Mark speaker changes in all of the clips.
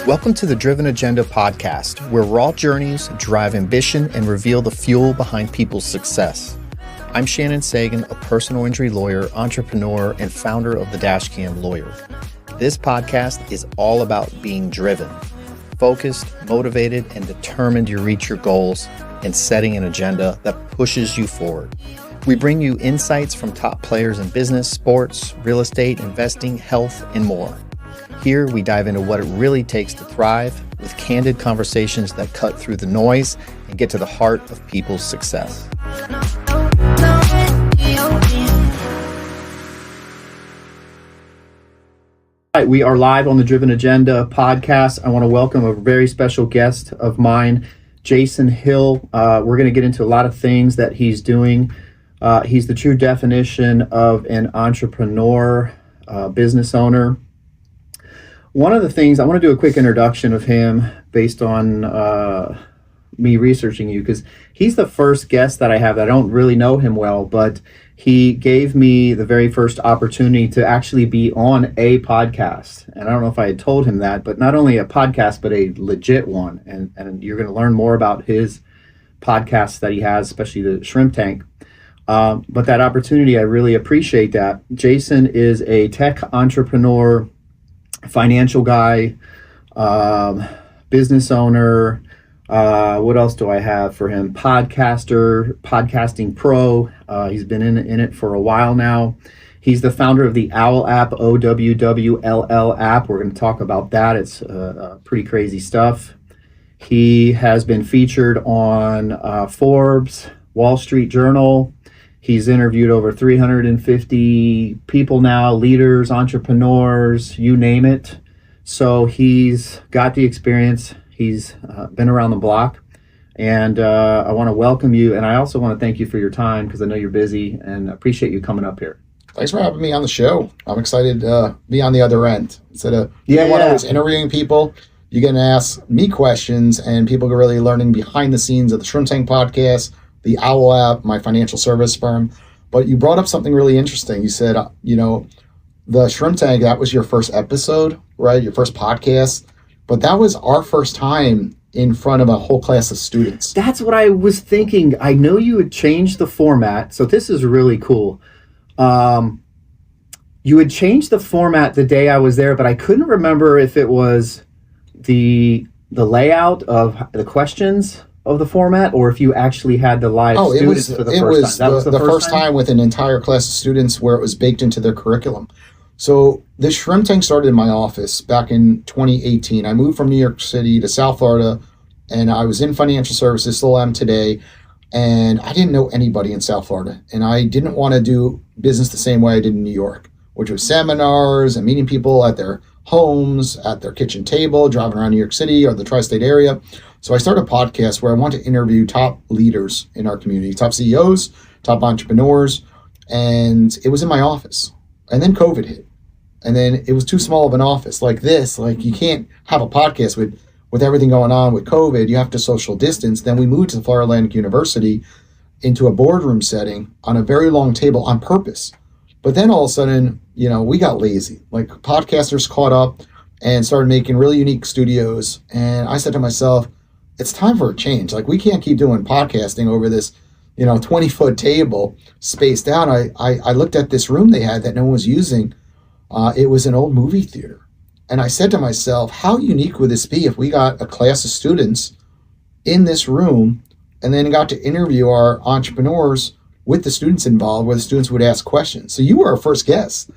Speaker 1: Welcome to the Driven Agenda podcast, where raw journeys drive ambition and reveal the fuel behind people's success. I'm Shannon Sagan, a personal injury lawyer, entrepreneur, and founder of the Dashcam Lawyer. This podcast is all about being driven, focused, motivated, and determined to reach your goals and setting an agenda that pushes you forward. We bring you insights from top players in business, sports, real estate, investing, health, and more. Here, we dive into what it really takes to thrive with candid conversations that cut through the noise and get to the heart of people's success. All right, we are live on the Driven Agenda podcast. I want to welcome a very special guest of mine, Jason Hill. We're going to get into a lot of things that he's doing. He's the true definition of an entrepreneur, business owner. One of the things, I want to do a quick introduction of him based on me researching you, because he's the first guest that I have that I don't really know him well, but he gave me the very first opportunity to actually be on a podcast. And I don't know if I had told him that, but not only a podcast, but a legit one. And you're going to learn more about his podcasts that he has, especially the Shrimp Tank. But that opportunity, I really appreciate that. Jason is a tech entrepreneur, financial guy, business owner. What else do I have for him? Podcaster, podcasting pro. He's been in it for a while now. He's the founder of the OWWLL App, OWWLL App. We're going to talk about that. It's pretty crazy stuff. He has been featured on Forbes, Wall Street Journal. He's interviewed over 350 people now, leaders, entrepreneurs, you name it. So he's got the experience. He's been around the block. And I want to welcome you. And I also want to thank you for your time, because I know you're busy, and appreciate you coming up here.
Speaker 2: Thanks for having me on the show. I'm excited to be on the other end. Instead of when I was interviewing people, you get to ask me questions, and people are really learning behind the scenes of the Shrimp Tank podcast, the OWWLL App, my financial service firm. But you brought up something really interesting. You said, the Shrimp Tank, that was your first episode, right? Your first podcast. But that was our first time in front of a whole class of students.
Speaker 1: That's what I was thinking. I know you had changed the format, so this is really cool. You had changed the format the day I was there, but I couldn't remember if it was the layout of the questions of the format, or if you actually had the live students for the first time. That was the
Speaker 2: first time with an entire class of students where it was baked into their curriculum. So the Shrimp Tank started in my office back in 2018. I moved from New York City to South Florida, and I was in financial services, still am today, and I didn't know anybody in South Florida, and I didn't want to do business the same way I did in New York, which was seminars and meeting people at their homes, at their kitchen table, driving around New York City or the tri-state area. So I started a podcast where I want to interview top leaders in our community, top CEOs, top entrepreneurs, and it was in my office. And then COVID hit. And then it was too small of an office like this. Like, you can't have a podcast with everything going on with COVID. You have to social distance. Then we moved to Florida Atlantic University into a boardroom setting on a very long table on purpose. But then all of a sudden, we got lazy. Like, podcasters caught up and started making really unique studios. And I said to myself, it's time for a change. Like, we can't keep doing podcasting over this, 20-foot table spaced out. I looked at this room they had that no one was using. It was an old movie theater. And I said to myself, how unique would this be if we got a class of students in this room and then got to interview our entrepreneurs with the students involved, where the students would ask questions. So you were our first guest.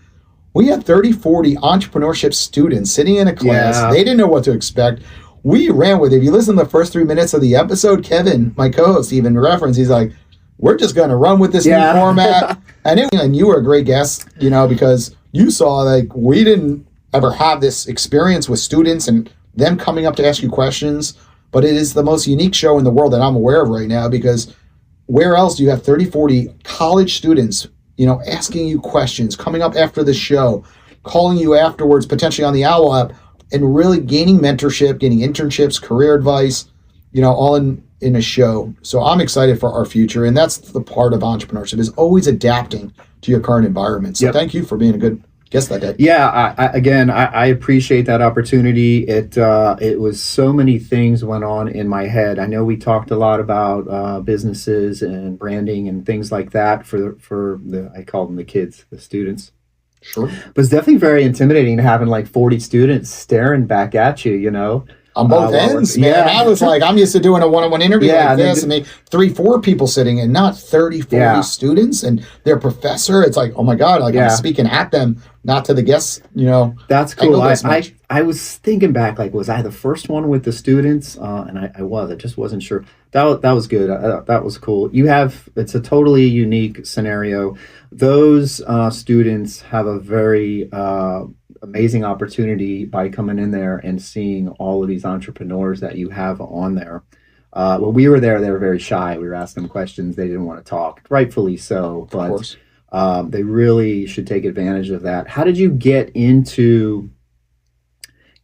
Speaker 2: We had 30, 40 entrepreneurship students sitting in a class. Yeah. They didn't know what to expect. We ran with it. If you listen to the first 3 minutes of the episode, Kevin, my co-host, even referenced, he's like, we're just going to run with this new format. And you were a great guest, because you saw, like, we didn't ever have this experience with students and them coming up to ask you questions. But it is the most unique show in the world that I'm aware of right now, because where else do you have 30, 40 college students, asking you questions, coming up after the show, calling you afterwards, potentially on the OWWLL App, and really gaining mentorship, getting internships, career advice, all in a show. So I'm excited for our future. And that's the part of entrepreneurship, is always adapting to your current environment. So Thank you for being a good guest that day.
Speaker 1: Yeah, I appreciate that opportunity. It was so many things went on in my head. I know we talked a lot about businesses and branding and things like that for the, I call them the kids, the students.
Speaker 2: Sure.
Speaker 1: But it's definitely very intimidating having like 40 students staring back at you, you know.
Speaker 2: On both ends, man.
Speaker 1: Yeah.
Speaker 2: I was like, I'm used to doing a one-on-one interview
Speaker 1: Yeah,
Speaker 2: like this, and they 3-4 people sitting and not 30, 40 students and their professor. It's like, oh my God, like I'm speaking at them, not to the guests, you know.
Speaker 1: That's cool. I was thinking back, like, was I the first one with the students? And I was. I just wasn't sure. That was good. That was cool. It's a totally unique scenario. Those students have a very amazing opportunity by coming in there and seeing all of these entrepreneurs that you have on there. When we were there, they were very shy. We were asking them questions. They didn't want to talk, rightfully so. But
Speaker 2: of course.
Speaker 1: They really should take advantage of that. How did you get into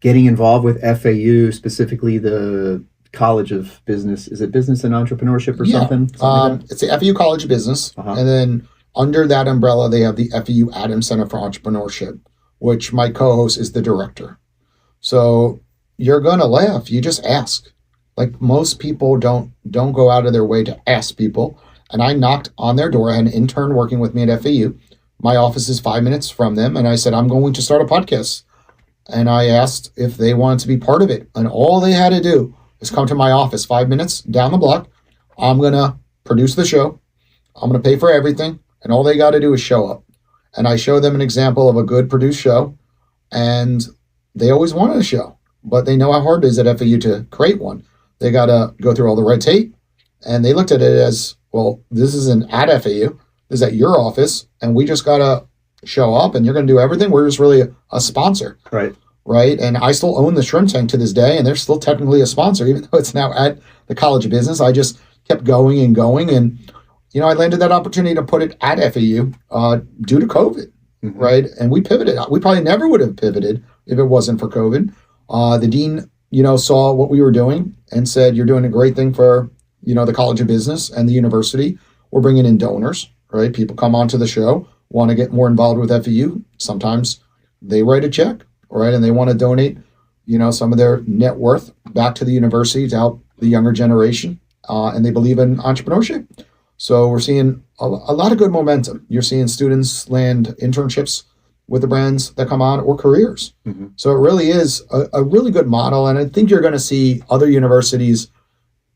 Speaker 1: getting involved with FAU, specifically the College of Business? Is it Business and Entrepreneurship or something? Like
Speaker 2: it's the FAU College of Business. And then under that umbrella, they have the FAU Adams Center for Entrepreneurship, which my co-host is the director. So you're going to laugh. You just ask. Like most people don't go out of their way to ask people. And I knocked on their door. I had an intern working with me at FAU. My office is 5 minutes from them. And I said, I'm going to start a podcast. And I asked if they wanted to be part of it. And all they had to do is come to my office 5 minutes down the block. I'm going to produce the show. I'm going to pay for everything. And all they got to do is show up. And I show them an example of a good produced show. And they always wanted a show. But they know how hard it is at FAU to create one. They got to go through all the red tape. And they looked at it as, well, this isn't at FAU. This is at your office. And we just got to show up and you're going to do everything. We're just really a sponsor. Right. And I still own the shrimp tank to this day. And they're still technically a sponsor, even though it's now at the College of Business. I just kept going and going. And, you know, I landed that opportunity to put it at FAU due to COVID. Mm-hmm. Right. And we pivoted. We probably never would have pivoted if it wasn't for COVID. The dean, you know, saw what we were doing and said, you're doing a great thing for, you know, the College of Business and the university. We're bringing in donors, right? People come onto the show, want to get more involved with FAU. Sometimes they write a check, right? And they want to donate, you know, some of their net worth back to the university to help the younger generation. And they believe in entrepreneurship. So we're seeing a lot of good momentum. You're seeing students land internships with the brands that come on or careers. Mm-hmm. So it really is a really good model. And I think you're going to see other universities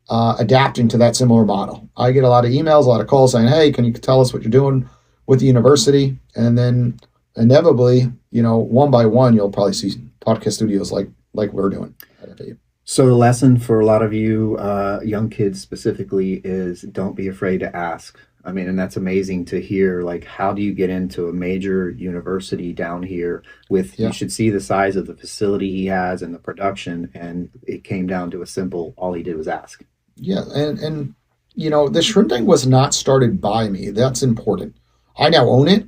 Speaker 2: adapting to that similar model. I get a lot of emails, a lot of calls saying, hey, can you tell us what you're doing with the university? And then inevitably, you know, one by one, you'll probably see podcast studios like we're doing at FAU.
Speaker 1: So the lesson for a lot of you young kids specifically is don't be afraid to ask. I mean, and that's amazing to hear. Like, how do you get into a major university down here with, you should see the size of the facility he has and the production. And it came down to a simple, all he did was ask.
Speaker 2: Yeah. And you know, the shrimp tank was not started by me. That's important. I now own it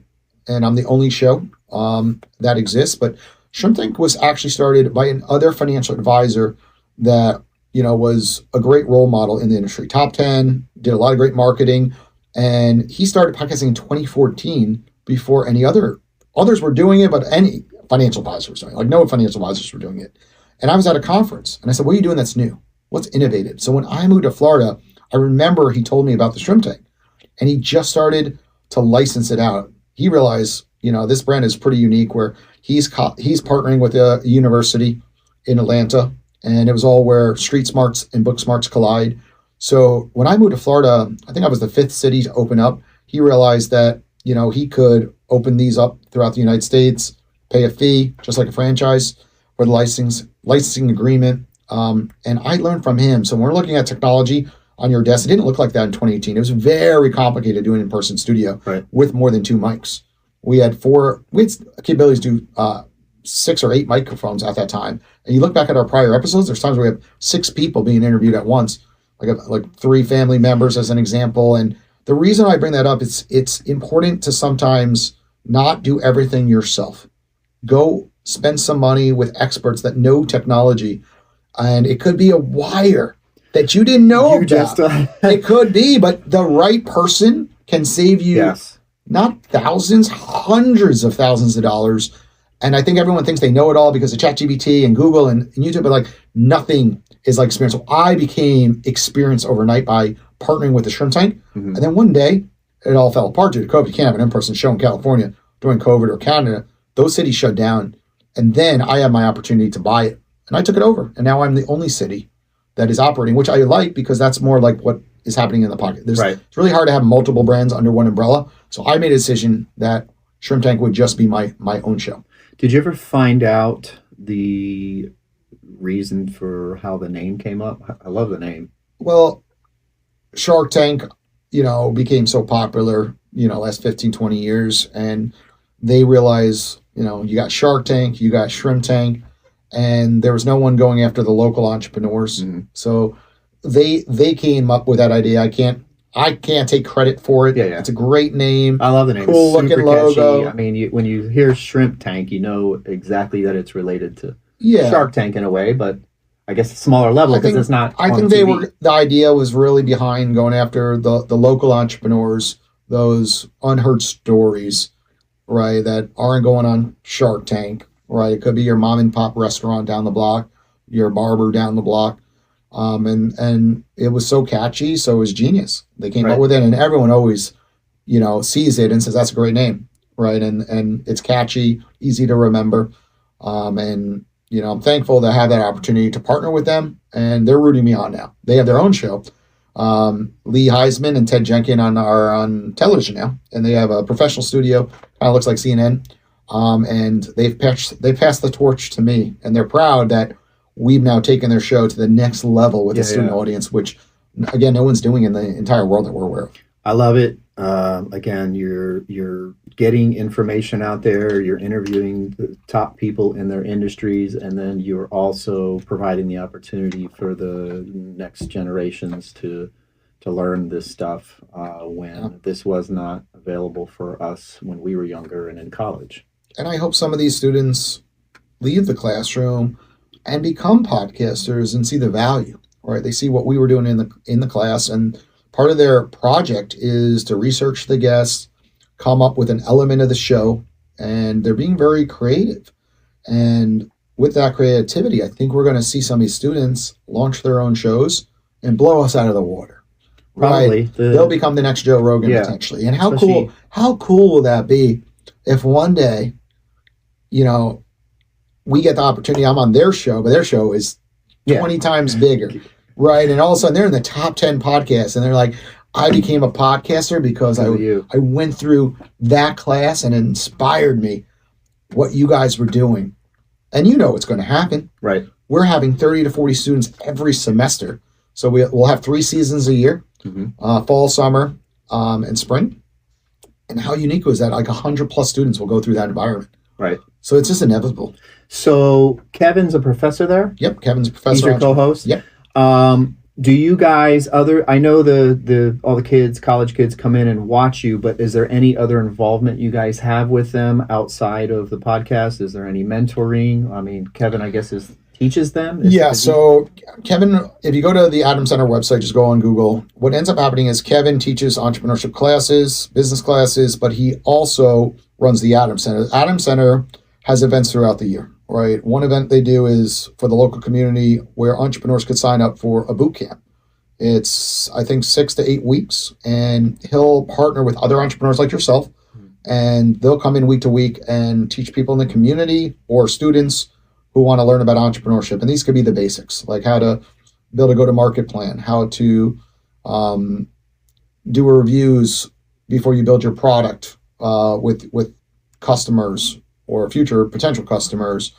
Speaker 2: and I'm the only show that exists. But Shrimp Tank was actually started by another financial advisor that, you know, was a great role model in the industry. Top 10, did a lot of great marketing. And he started podcasting in 2014 before others were doing it, but any financial advisor was doing it. Like no financial advisors were doing it. And I was at a conference and I said, what are you doing that's new? What's innovative? So when I moved to Florida, I remember he told me about the shrimp tank and he just started to license it out. He realized, you know, this brand is pretty unique where he's partnering with a university in Atlanta, and it was all where street smarts and book smarts collide. So when I moved to Florida, I think I was the 5th city to open up. He realized that, you know, he could open these up throughout the United States, pay a fee, just like a franchise for the licensing agreement. And I learned from him. So when we're looking at technology on your desk, it didn't look like that in 2018. It was very complicated doing an in-person studio with more than 2 mics. We had capabilities to do 6 or 8 microphones at that time. And you look back at our prior episodes, there's times where we have 6 people being interviewed at once, like 3 family members as an example. And the reason I bring that up, it's important to sometimes not do everything yourself. Go spend some money with experts that know technology. And it could be a wire that you didn't know about. It could be, but the right person can save you not thousands, hundreds of thousands of dollars. And I think everyone thinks they know it all because of ChatGPT and Google and YouTube, but like nothing is like experience. So I became experienced overnight by partnering with the Shrimp Tank. And then one day it all fell apart due to COVID. You can't have an in-person show in California during COVID or Canada. Those cities shut down. And then I had my opportunity to buy it and I took it over. And now I'm the only city that is operating, which I like because that's more like what is happening in the pocket. It's really hard to have multiple brands under one umbrella. So I made a decision that Shrimp Tank would just be my own show.
Speaker 1: Did you ever find out the reason for how the name came up? I love the name.
Speaker 2: Well, Shark Tank, became so popular, last 15, 20 years. And they realize, you got Shark Tank, you got Shrimp Tank, and there was no one going after the local entrepreneurs. So they came up with that idea. I can't take credit for it.
Speaker 1: Yeah.
Speaker 2: It's a great name.
Speaker 1: I love the name.
Speaker 2: Cool looking logo.
Speaker 1: I mean, when you hear Shrimp Tank, you know exactly that it's related to
Speaker 2: Yeah.
Speaker 1: Shark Tank in a way, but I guess a smaller level because it's not.
Speaker 2: I think the idea was really behind going after the local entrepreneurs, those unheard stories, right, that aren't going on Shark Tank, right? It could be your mom and pop restaurant down the block, your barber down the block. And it was so catchy, so it was genius. They came up with it, and everyone always, sees it and says that's a great name, right? And it's catchy, easy to remember, and I'm thankful to have that opportunity to partner with them, and they're rooting me on now. They have their own show. Lee Heisman and Ted Jenkin are on television now, and they have a professional studio. Kind of looks like CNN, and they've passed the torch to me, and they're proud that we've now taken their show to the next level with the student audience, which, again, no one's doing in the entire world that we're aware of.
Speaker 1: I love it. Again, you're getting information out there. You're interviewing the top people in their industries, and then you're also providing the opportunity for the next generations to learn this stuff when this was not available for us when we were younger and in college.
Speaker 2: And I hope some of these students leave the classroom and become podcasters and see the value, right? They see what we were doing in the class, and part of their project is to research the guests, come up with an element of the show, and they're being very creative. And with that creativity, I think we're going to see some of these students launch their own shows and blow us out of the water.
Speaker 1: Probably.
Speaker 2: Right? They'll become the next Joe Rogan potentially. And how cool will that be if one day, we get the opportunity, I'm on their show, but their show is 20 times bigger, right? And all of a sudden they're in the top 10 podcasts, and they're like, I became a podcaster because I went through that class and it inspired me what you guys were doing. And it's going to happen.
Speaker 1: Right.
Speaker 2: We're having 30 to 40 students every semester. So we'll have 3 seasons a year, fall, summer, and spring. And how unique was that? Like 100 plus students will go through that environment.
Speaker 1: Right.
Speaker 2: So it's just inevitable.
Speaker 1: So Kevin's a professor there?
Speaker 2: Yep, Kevin's a professor.
Speaker 1: He's your co-host?
Speaker 2: Yep.
Speaker 1: Do you guys I know all the kids, college kids come in and watch you, but is there any other involvement you guys have with them outside of the podcast? Is there any mentoring? I mean, Kevin, I guess teaches them?
Speaker 2: So Kevin, if you go to the Adam Center website, just go on Google. What ends up happening is Kevin teaches entrepreneurship classes, business classes, but he also runs the Adam Center. The Adam Center has events throughout the year, right? One event they do is for the local community where entrepreneurs could sign up for a boot camp. It's, I think, 6 to 8 weeks, and he'll partner with other entrepreneurs like yourself, and they'll come in week to week and teach people in the community or students who want to learn about entrepreneurship. And these could be the basics, like how to build a go-to-market plan, how to do reviews before you build your product with customers or future potential customers,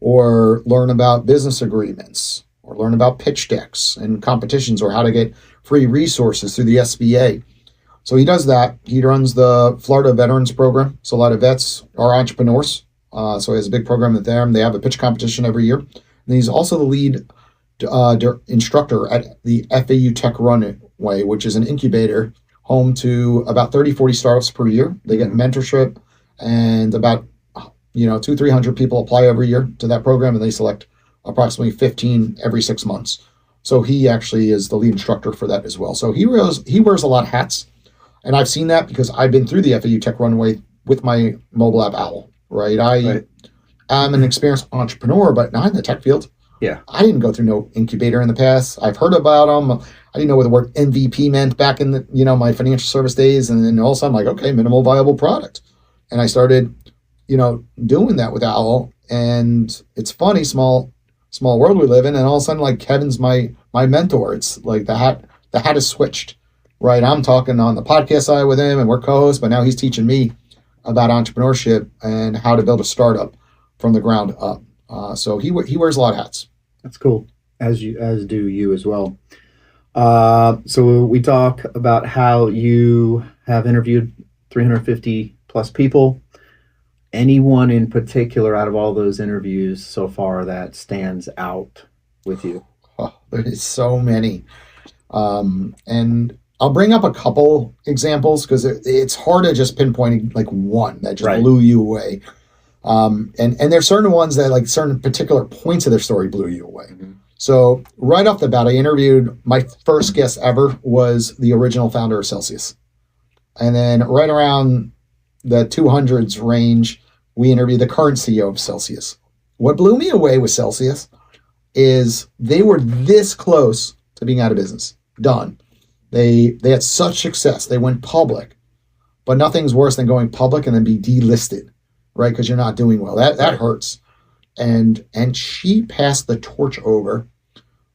Speaker 2: or learn about business agreements, or learn about pitch decks and competitions, or how to get free resources through the SBA. So he does that. He runs the Florida Veterans Program. So a lot of vets are entrepreneurs. So he has a big program with them. They have a pitch competition every year. And he's also the lead instructor at the FAU Tech Runway, which is an incubator home to about 30, 40 startups per year. They get mentorship, and about 200-300 people apply every year to that program, and they select approximately 15 every 6 months. So he actually is the lead instructor for that as well. So he wears a lot of hats. And I've seen that because I've been through the FAU Tech Runway with my mobile app OWWL, right? I'm an experienced entrepreneur, but not in the tech field.
Speaker 1: Yeah.
Speaker 2: I didn't go through no incubator in the past. I've heard about them. I didn't know what the word MVP meant back in the, my financial service days. And then all of a sudden, I'm like, okay, minimal viable product. And I started, doing that with OWWL. And it's funny, small world we live in. And all of a sudden, like, Kevin's my mentor. It's like the hat has switched, right? I'm talking on the podcast side with him and we're co-hosts, but now he's teaching me about entrepreneurship and how to build a startup from the ground up. So he wears a lot of hats.
Speaker 1: That's cool. As do you as well. So we talk about how you have interviewed 350 plus people. Anyone in particular out of all those interviews so far that stands out with you?
Speaker 2: Oh, there's so many. And I'll bring up a couple examples because it's hard to just pinpoint like one that just blew you away. And there's certain ones that like certain particular points of their story blew you away. Mm-hmm. So right off the bat, I interviewed my first guest ever was the original founder of Celsius. And then right around the 200s range, we interviewed the current CEO of Celsius. What blew me away with Celsius is they were this close to being out of business. Done. They had such success. They went public, but nothing's worse than going public and then be delisted, right? Because you're not doing well. That hurts. And she passed the torch over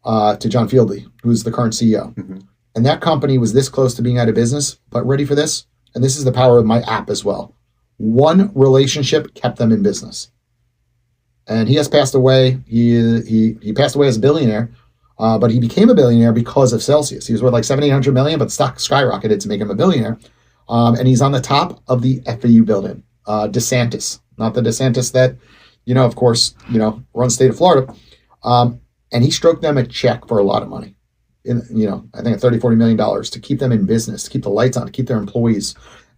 Speaker 2: to John Fieldly, who's the current CEO. Mm-hmm. And that company was this close to being out of business, but ready for this? And this is the power of my app as well. One relationship kept them in business. And he has passed away. He passed away as a billionaire, but he became a billionaire because of Celsius. He was worth like $700-800 million, but stock skyrocketed to make him a billionaire. And he's on the top of the FAU building. DeSantis, not the DeSantis that, of course, runs the state of Florida. And he stroked them a check for a lot of money. I think $30-40 million to keep them in business, to keep the lights on, to keep their employees.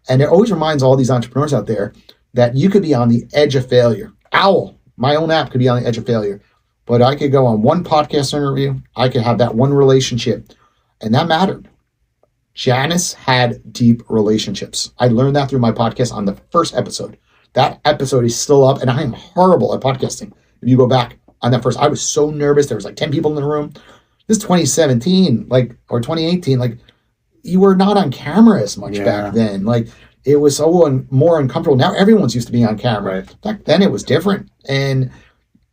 Speaker 2: And it always reminds all these entrepreneurs out there that you could be on the edge of failure. OWWL, my own app, could be on the edge of failure. But I could go on one podcast interview. I could have that one relationship. And that mattered. Janice had deep relationships. I learned that through my podcast on the first episode. That episode is still up, and I am horrible at podcasting. If you go back on that first, I was so nervous. There was like 10 people in the room. This is 2017, or 2018. You were not on camera as much back then. It was so more uncomfortable. Now everyone's used to being on camera. Right. Back then it was different. And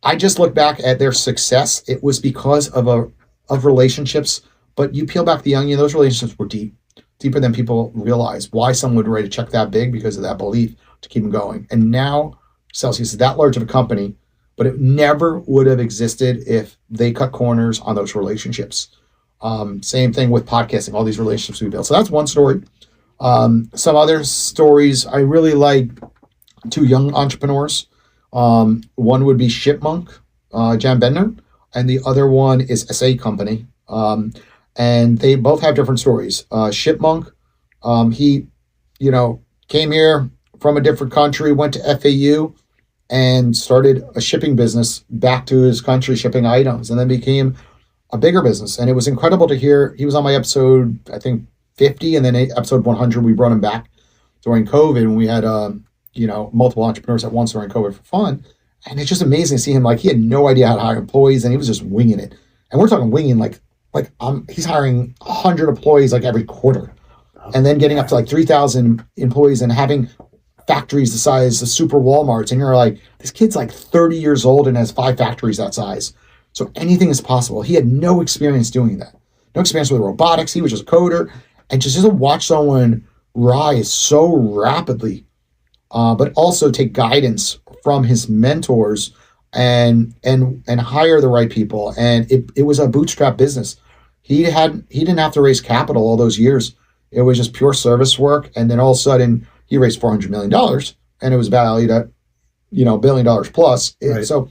Speaker 2: I just look back at their success. It was because of relationships. But you peel back the onion, those relationships were deep, deeper than people realize. Why someone would write a check that big because of that belief to keep them going. And now Celsius is that large of a company, but it never would have existed if they cut corners on those relationships. Same thing with podcasting, all these relationships we built. So that's one story. Some other stories, I really like two young entrepreneurs. One would be Shipmonk, Jan Bender, and the other one is SA Company. And they both have different stories. Shipmonk, he, came here from a different country, went to FAU and started a shipping business back to his country, shipping items, and then became a bigger business. And it was incredible to hear. He was on my episode, I think 50, and then episode 100, we brought him back during COVID when we had, multiple entrepreneurs at once during COVID for fun. And it's just amazing to see him. He had no idea how to hire employees, and he was just winging it. And we're talking winging, he's hiring 100 employees every quarter, and then getting up to 3,000 employees and having factories the size of super Walmarts. And you're like, this kid's 30 years old and has 5 factories that size. So anything is possible. He had no experience doing that. No experience with robotics. He was just a coder. And just to watch someone rise so rapidly, but also take guidance from his mentors and hire the right people. And it was a bootstrap business. He didn't have to raise capital all those years. It was just pure service work. And then all of a sudden he raised $400 million, and it was valued at, $1 billion plus. Right. So,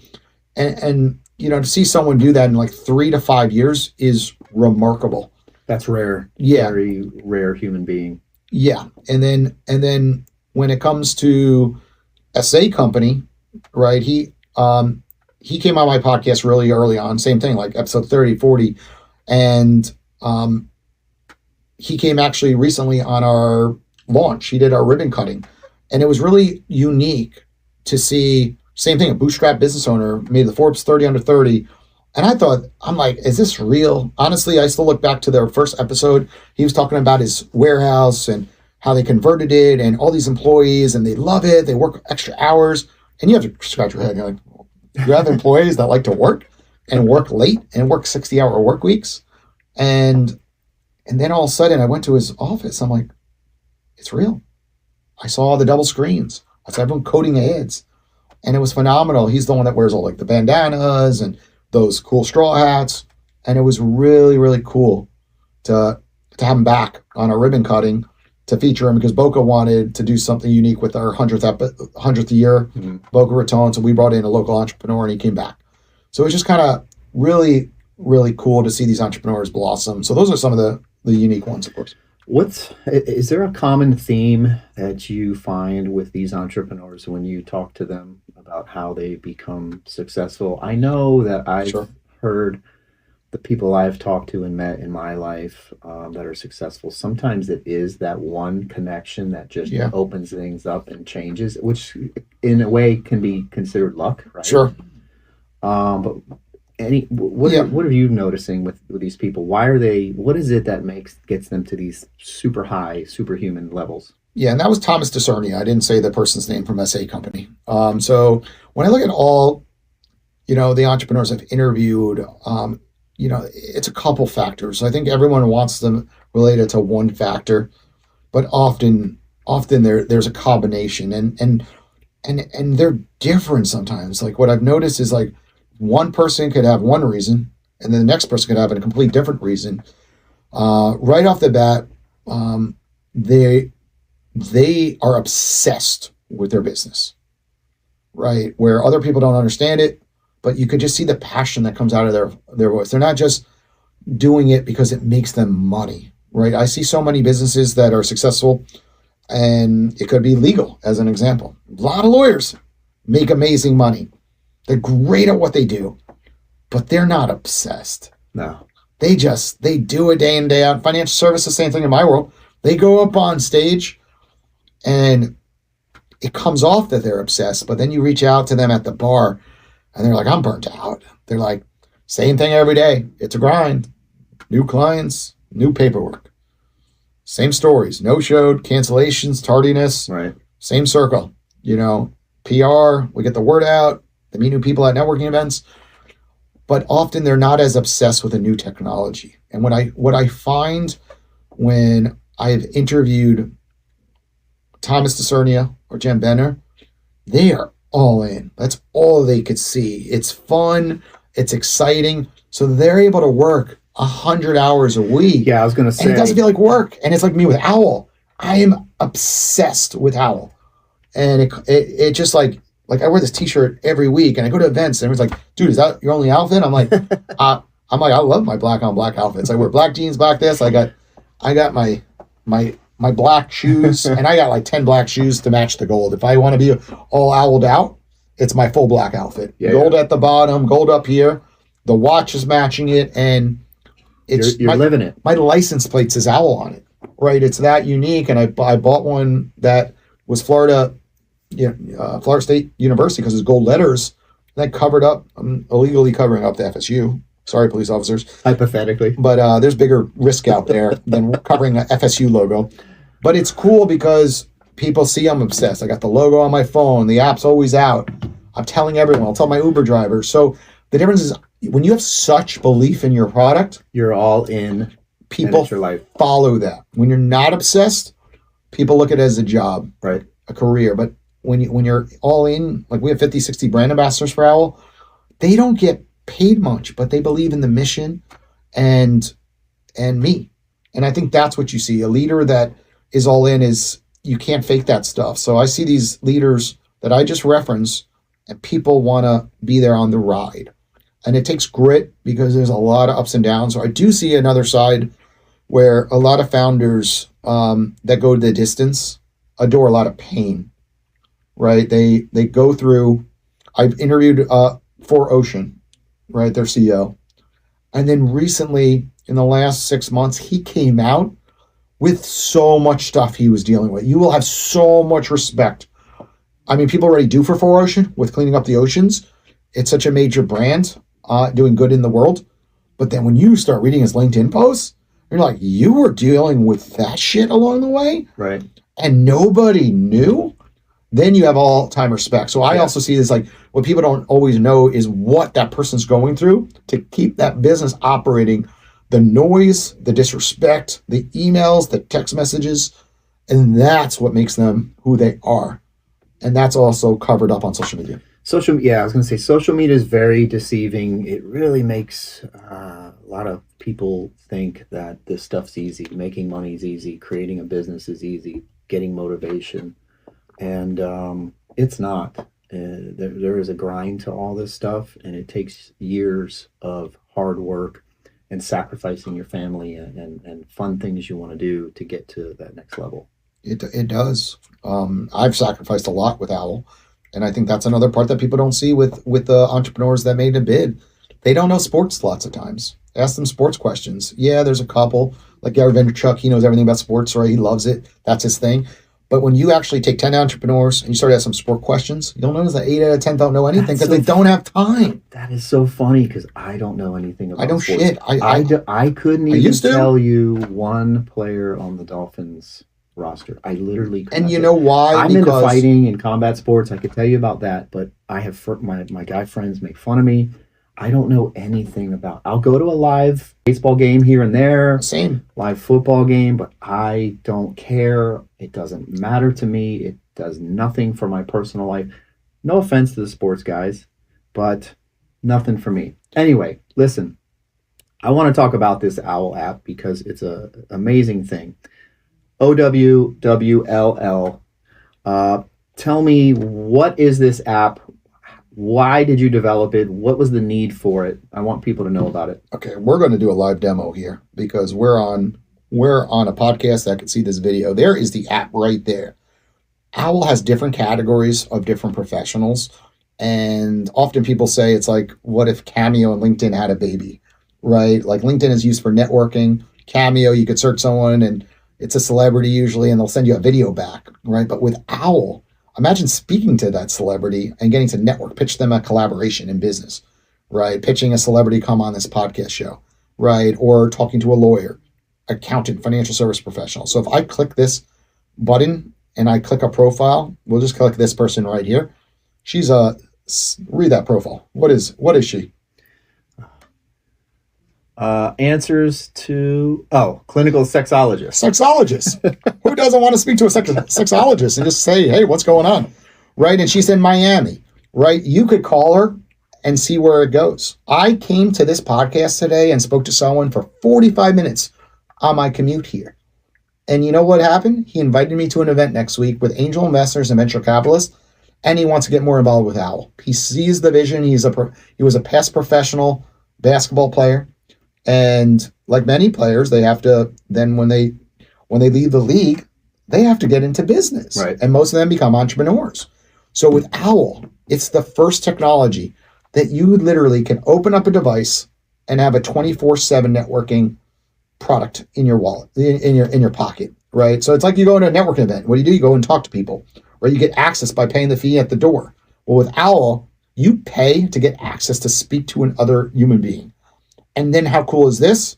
Speaker 2: and to see someone do that in 3 to 5 years is remarkable.
Speaker 1: That's rare.
Speaker 2: Yeah.
Speaker 1: Very rare human being.
Speaker 2: Yeah. And then when it comes to SA Company, right, he came on my podcast really early on, same thing, episode 30, 40. And he came actually recently on our launch. He did our ribbon cutting, and it was really unique to see. Same thing, a bootstrap business owner made the Forbes 30 under 30. And I thought, I'm like, is this real? Honestly, I still look back to their first episode. He was talking about his warehouse and how they converted it and all these employees, and they love it. They work extra hours. And you have to scratch your head. You're like, you have employees that like to work and work late and work 60-hour work weeks. And then all of a sudden I went to his office. I'm like, it's real. I saw the double screens. I saw everyone coding ads. And it was phenomenal. He's the one that wears all like the bandanas and those cool straw hats. And it was really, really cool to have him back on our ribbon cutting to feature him, because Boca wanted to do something unique with our 100th year, Boca Raton. So we brought in a local entrepreneur and he came back. So it was just kind of really, really cool to see these entrepreneurs blossom. So those are some of the unique ones, of course.
Speaker 1: Is there a common theme that you find with these entrepreneurs when you talk to them about how they become successful? I know that I've heard the people I've talked to and met in my life that are successful. Sometimes it is that one connection that just opens things up and changes, which in a way can be considered luck, right?
Speaker 2: Sure.
Speaker 1: But what are you noticing with these people? Why are they? What is it that gets them to these super high, superhuman levels?
Speaker 2: Yeah, and that was Thomas DeCernia. I didn't say the person's name from SA Company. So when I look at all, the entrepreneurs I've interviewed, it's a couple factors. I think everyone wants them related to one factor, but often there's a combination, and they're different sometimes. Like what I've noticed is like, one person could have one reason, and then the next person could have a complete different reason. Right off the bat, they are obsessed with their business, right? Where other people don't understand it, but you could just see the passion that comes out of their voice. They're not just doing it because it makes them money, right? I see so many businesses that are successful, and it could be legal, as an example. A lot of lawyers make amazing money. They're great at what they do, but they're not obsessed.
Speaker 1: No.
Speaker 2: They do it day in, day out. Financial services, same thing in my world. They go up on stage and it comes off that they're obsessed, but then you reach out to them at the bar and they're like, I'm burnt out. They're like, same thing every day. It's a grind. New clients, new paperwork. Same stories. No-showed, cancellations, tardiness.
Speaker 1: Right. Same
Speaker 2: circle. PR, we get the word out. They meet new people at networking events, but often they're not as obsessed with a new technology. And what I find when I've interviewed Thomas DeCernia or Jen Benner, they are all in. That's all they could see. It's fun. It's exciting. So they're able to work 100 hours a week.
Speaker 1: Yeah, I was going to say.
Speaker 2: And it doesn't feel like work. And it's like me with OWWL. I am obsessed with OWWL. And it just like I wear this t-shirt every week and I go to events and everyone's like, dude, is that your only outfit? I'm like, I love my black on black outfits. I wear black jeans, black this. I got my black shoes and I got like 10 black shoes to match the gold. If I want to be all owled out, it's my full black outfit. Yeah, gold at the bottom, gold up here. The watch is matching it, and
Speaker 1: you're living it.
Speaker 2: My license plate says OWWL on it, right? It's that unique. And I bought one that was Florida State University because it's gold letters. That covered up. I'm illegally covering up the FSU. Sorry, police officers.
Speaker 1: Hypothetically.
Speaker 2: But there's bigger risk out there than covering an FSU logo. But it's cool because people see I'm obsessed. I got the logo on my phone. The app's always out. I'm telling everyone. I'll tell my Uber driver. So the difference is when you have such belief in your product,
Speaker 1: you're all in.
Speaker 2: People
Speaker 1: your life.
Speaker 2: Follow that. When you're not obsessed, people look at it as a job,
Speaker 1: right?
Speaker 2: A career. But when you're all in, like we have 50, 60 brand ambassadors for OWWL, they don't get paid much, but they believe in the mission and me. And I think that's what you see. A leader that is all in is, you can't fake that stuff. So I see these leaders that I just referenced, and people want to be there on the ride. And it takes grit because there's a lot of ups and downs. So I do see another side where a lot of founders that go the distance adore a lot of pain, right? They go through, I've interviewed for Ocean, right, their CEO. And then recently, in the last 6 months, he came out with so much stuff he was dealing with. You will have so much respect. I mean, people already do for 4Ocean with cleaning up the oceans. It's such a major brand doing good in the world. But then when you start reading his LinkedIn posts, you're like, you were dealing with that shit along the way?
Speaker 1: Right.
Speaker 2: And nobody knew? Then you have all-time respect. So I also see this like, what people don't always know is what that person's going through to keep that business operating. The noise, the disrespect, the emails, the text messages, and that's what makes them who they are. And that's also covered up on social media.
Speaker 1: I was going to say social media is very deceiving. It really makes a lot of people think that this stuff's easy. Making money is easy. Creating a business is easy. Getting motivation. And it's not. There is a grind to all this stuff, and it takes years of hard work and sacrificing your family and fun things you want to do to get to that next level.
Speaker 2: It does. I've sacrificed a lot with OWL, and I think that's another part that people don't see with the entrepreneurs that made a bid. They don't know sports lots of times. Ask them sports questions. Yeah, there's a couple. Like Gary Vaynerchuk, he knows everything about sports, right? He loves it. That's his thing. But when you actually take 10 entrepreneurs and you start asking some sport questions, you'll notice that 8 out of 10 don't know anything because they don't have time.
Speaker 1: That is so funny because I don't know anything about sports.
Speaker 2: Shit.
Speaker 1: I couldn't even tell you one player on the Dolphins roster. I literally couldn't.
Speaker 2: And you know why?
Speaker 1: I'm into fighting and combat sports. I could tell you about that, but I have my guy friends make fun of me. I don't know anything about. I'll go to a live baseball game here and there.
Speaker 2: Same.
Speaker 1: Live football game, but I don't care. It doesn't matter to me. It does nothing for my personal life. No offense to the sports guys, but nothing for me. Anyway, listen. I want to talk about this OWL app because it's an amazing thing. OWWLL. Tell me, what is this app? Why did you develop it? What was the need for it? I want people to know about it.
Speaker 2: Okay, we're going to do a live demo here because we're on a podcast that can see this video. There is the app right there. OWL has different categories of different professionals. And often people say it's like, what if Cameo and LinkedIn had a baby, right? Like LinkedIn is used for networking. Cameo, you could search someone and it's a celebrity usually, and they'll send you a video back, right? But with OWL, imagine speaking to that celebrity and getting to network, pitch them a collaboration in business, right? Pitching a celebrity come on this podcast show, right? Or talking to a lawyer, accountant, financial service professional. So if I click this button and I click a profile, we'll just click this person right here. She's read that profile. What is she?
Speaker 1: Answers to clinical sexologist.
Speaker 2: Who doesn't want to speak to a sexologist and just say, hey, what's going on, right? And she's in Miami, right? You could call her and see where it goes. I came to this podcast today and spoke to someone for 45 minutes on my commute here, and you know what happened? He invited me to an event next week with angel investors and venture capitalists, and he wants to get more involved with OWL. He sees the vision. He was a past professional basketball player. And like many players, they have to then when they leave the league, they have to get into business.
Speaker 1: Right.
Speaker 2: And most of them become entrepreneurs. So with OWL, it's the first technology that you literally can open up a device and have a 24/7 networking product in your wallet, in your pocket, right? So it's like you go to a networking event. What do? You go and talk to people, right? You get access by paying the fee at the door. Well, with OWL, you pay to get access to speak to another human being. And then how cool is this?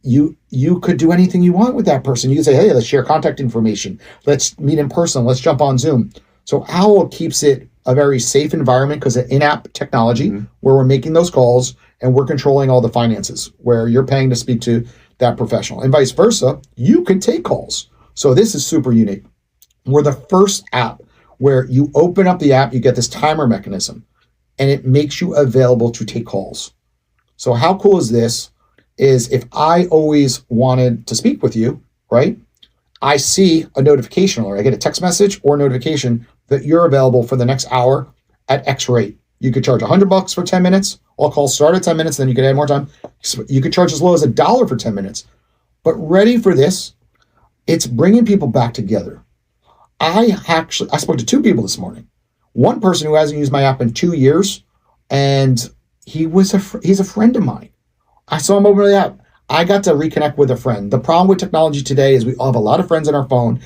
Speaker 2: You could do anything you want with that person. You can say, hey, let's share contact information. Let's meet in person. Let's jump on Zoom. So OWL keeps it a very safe environment because of in-app technology where we're making those calls and we're controlling all the finances where you're paying to speak to that professional. And vice versa, you can take calls. So this is super unique. We're the first app where you open up the app, you get this timer mechanism, and it makes you available to take calls. So how cool is this? Is if I always wanted to speak with you, right? I see a notification alert. I get a text message or a notification that you're available for the next hour at X rate. You could charge $100 for 10 minutes. All calls start at 10 minutes, then you could add more time. You could charge as low as $1 for 10 minutes. But ready for this? It's bringing people back together. I spoke to 2 people this morning. One person who hasn't used my app in 2 years, and he's a friend of mine. I saw him over the app. I got to reconnect with a friend. The problem with technology today is we all have a lot of friends on our phone,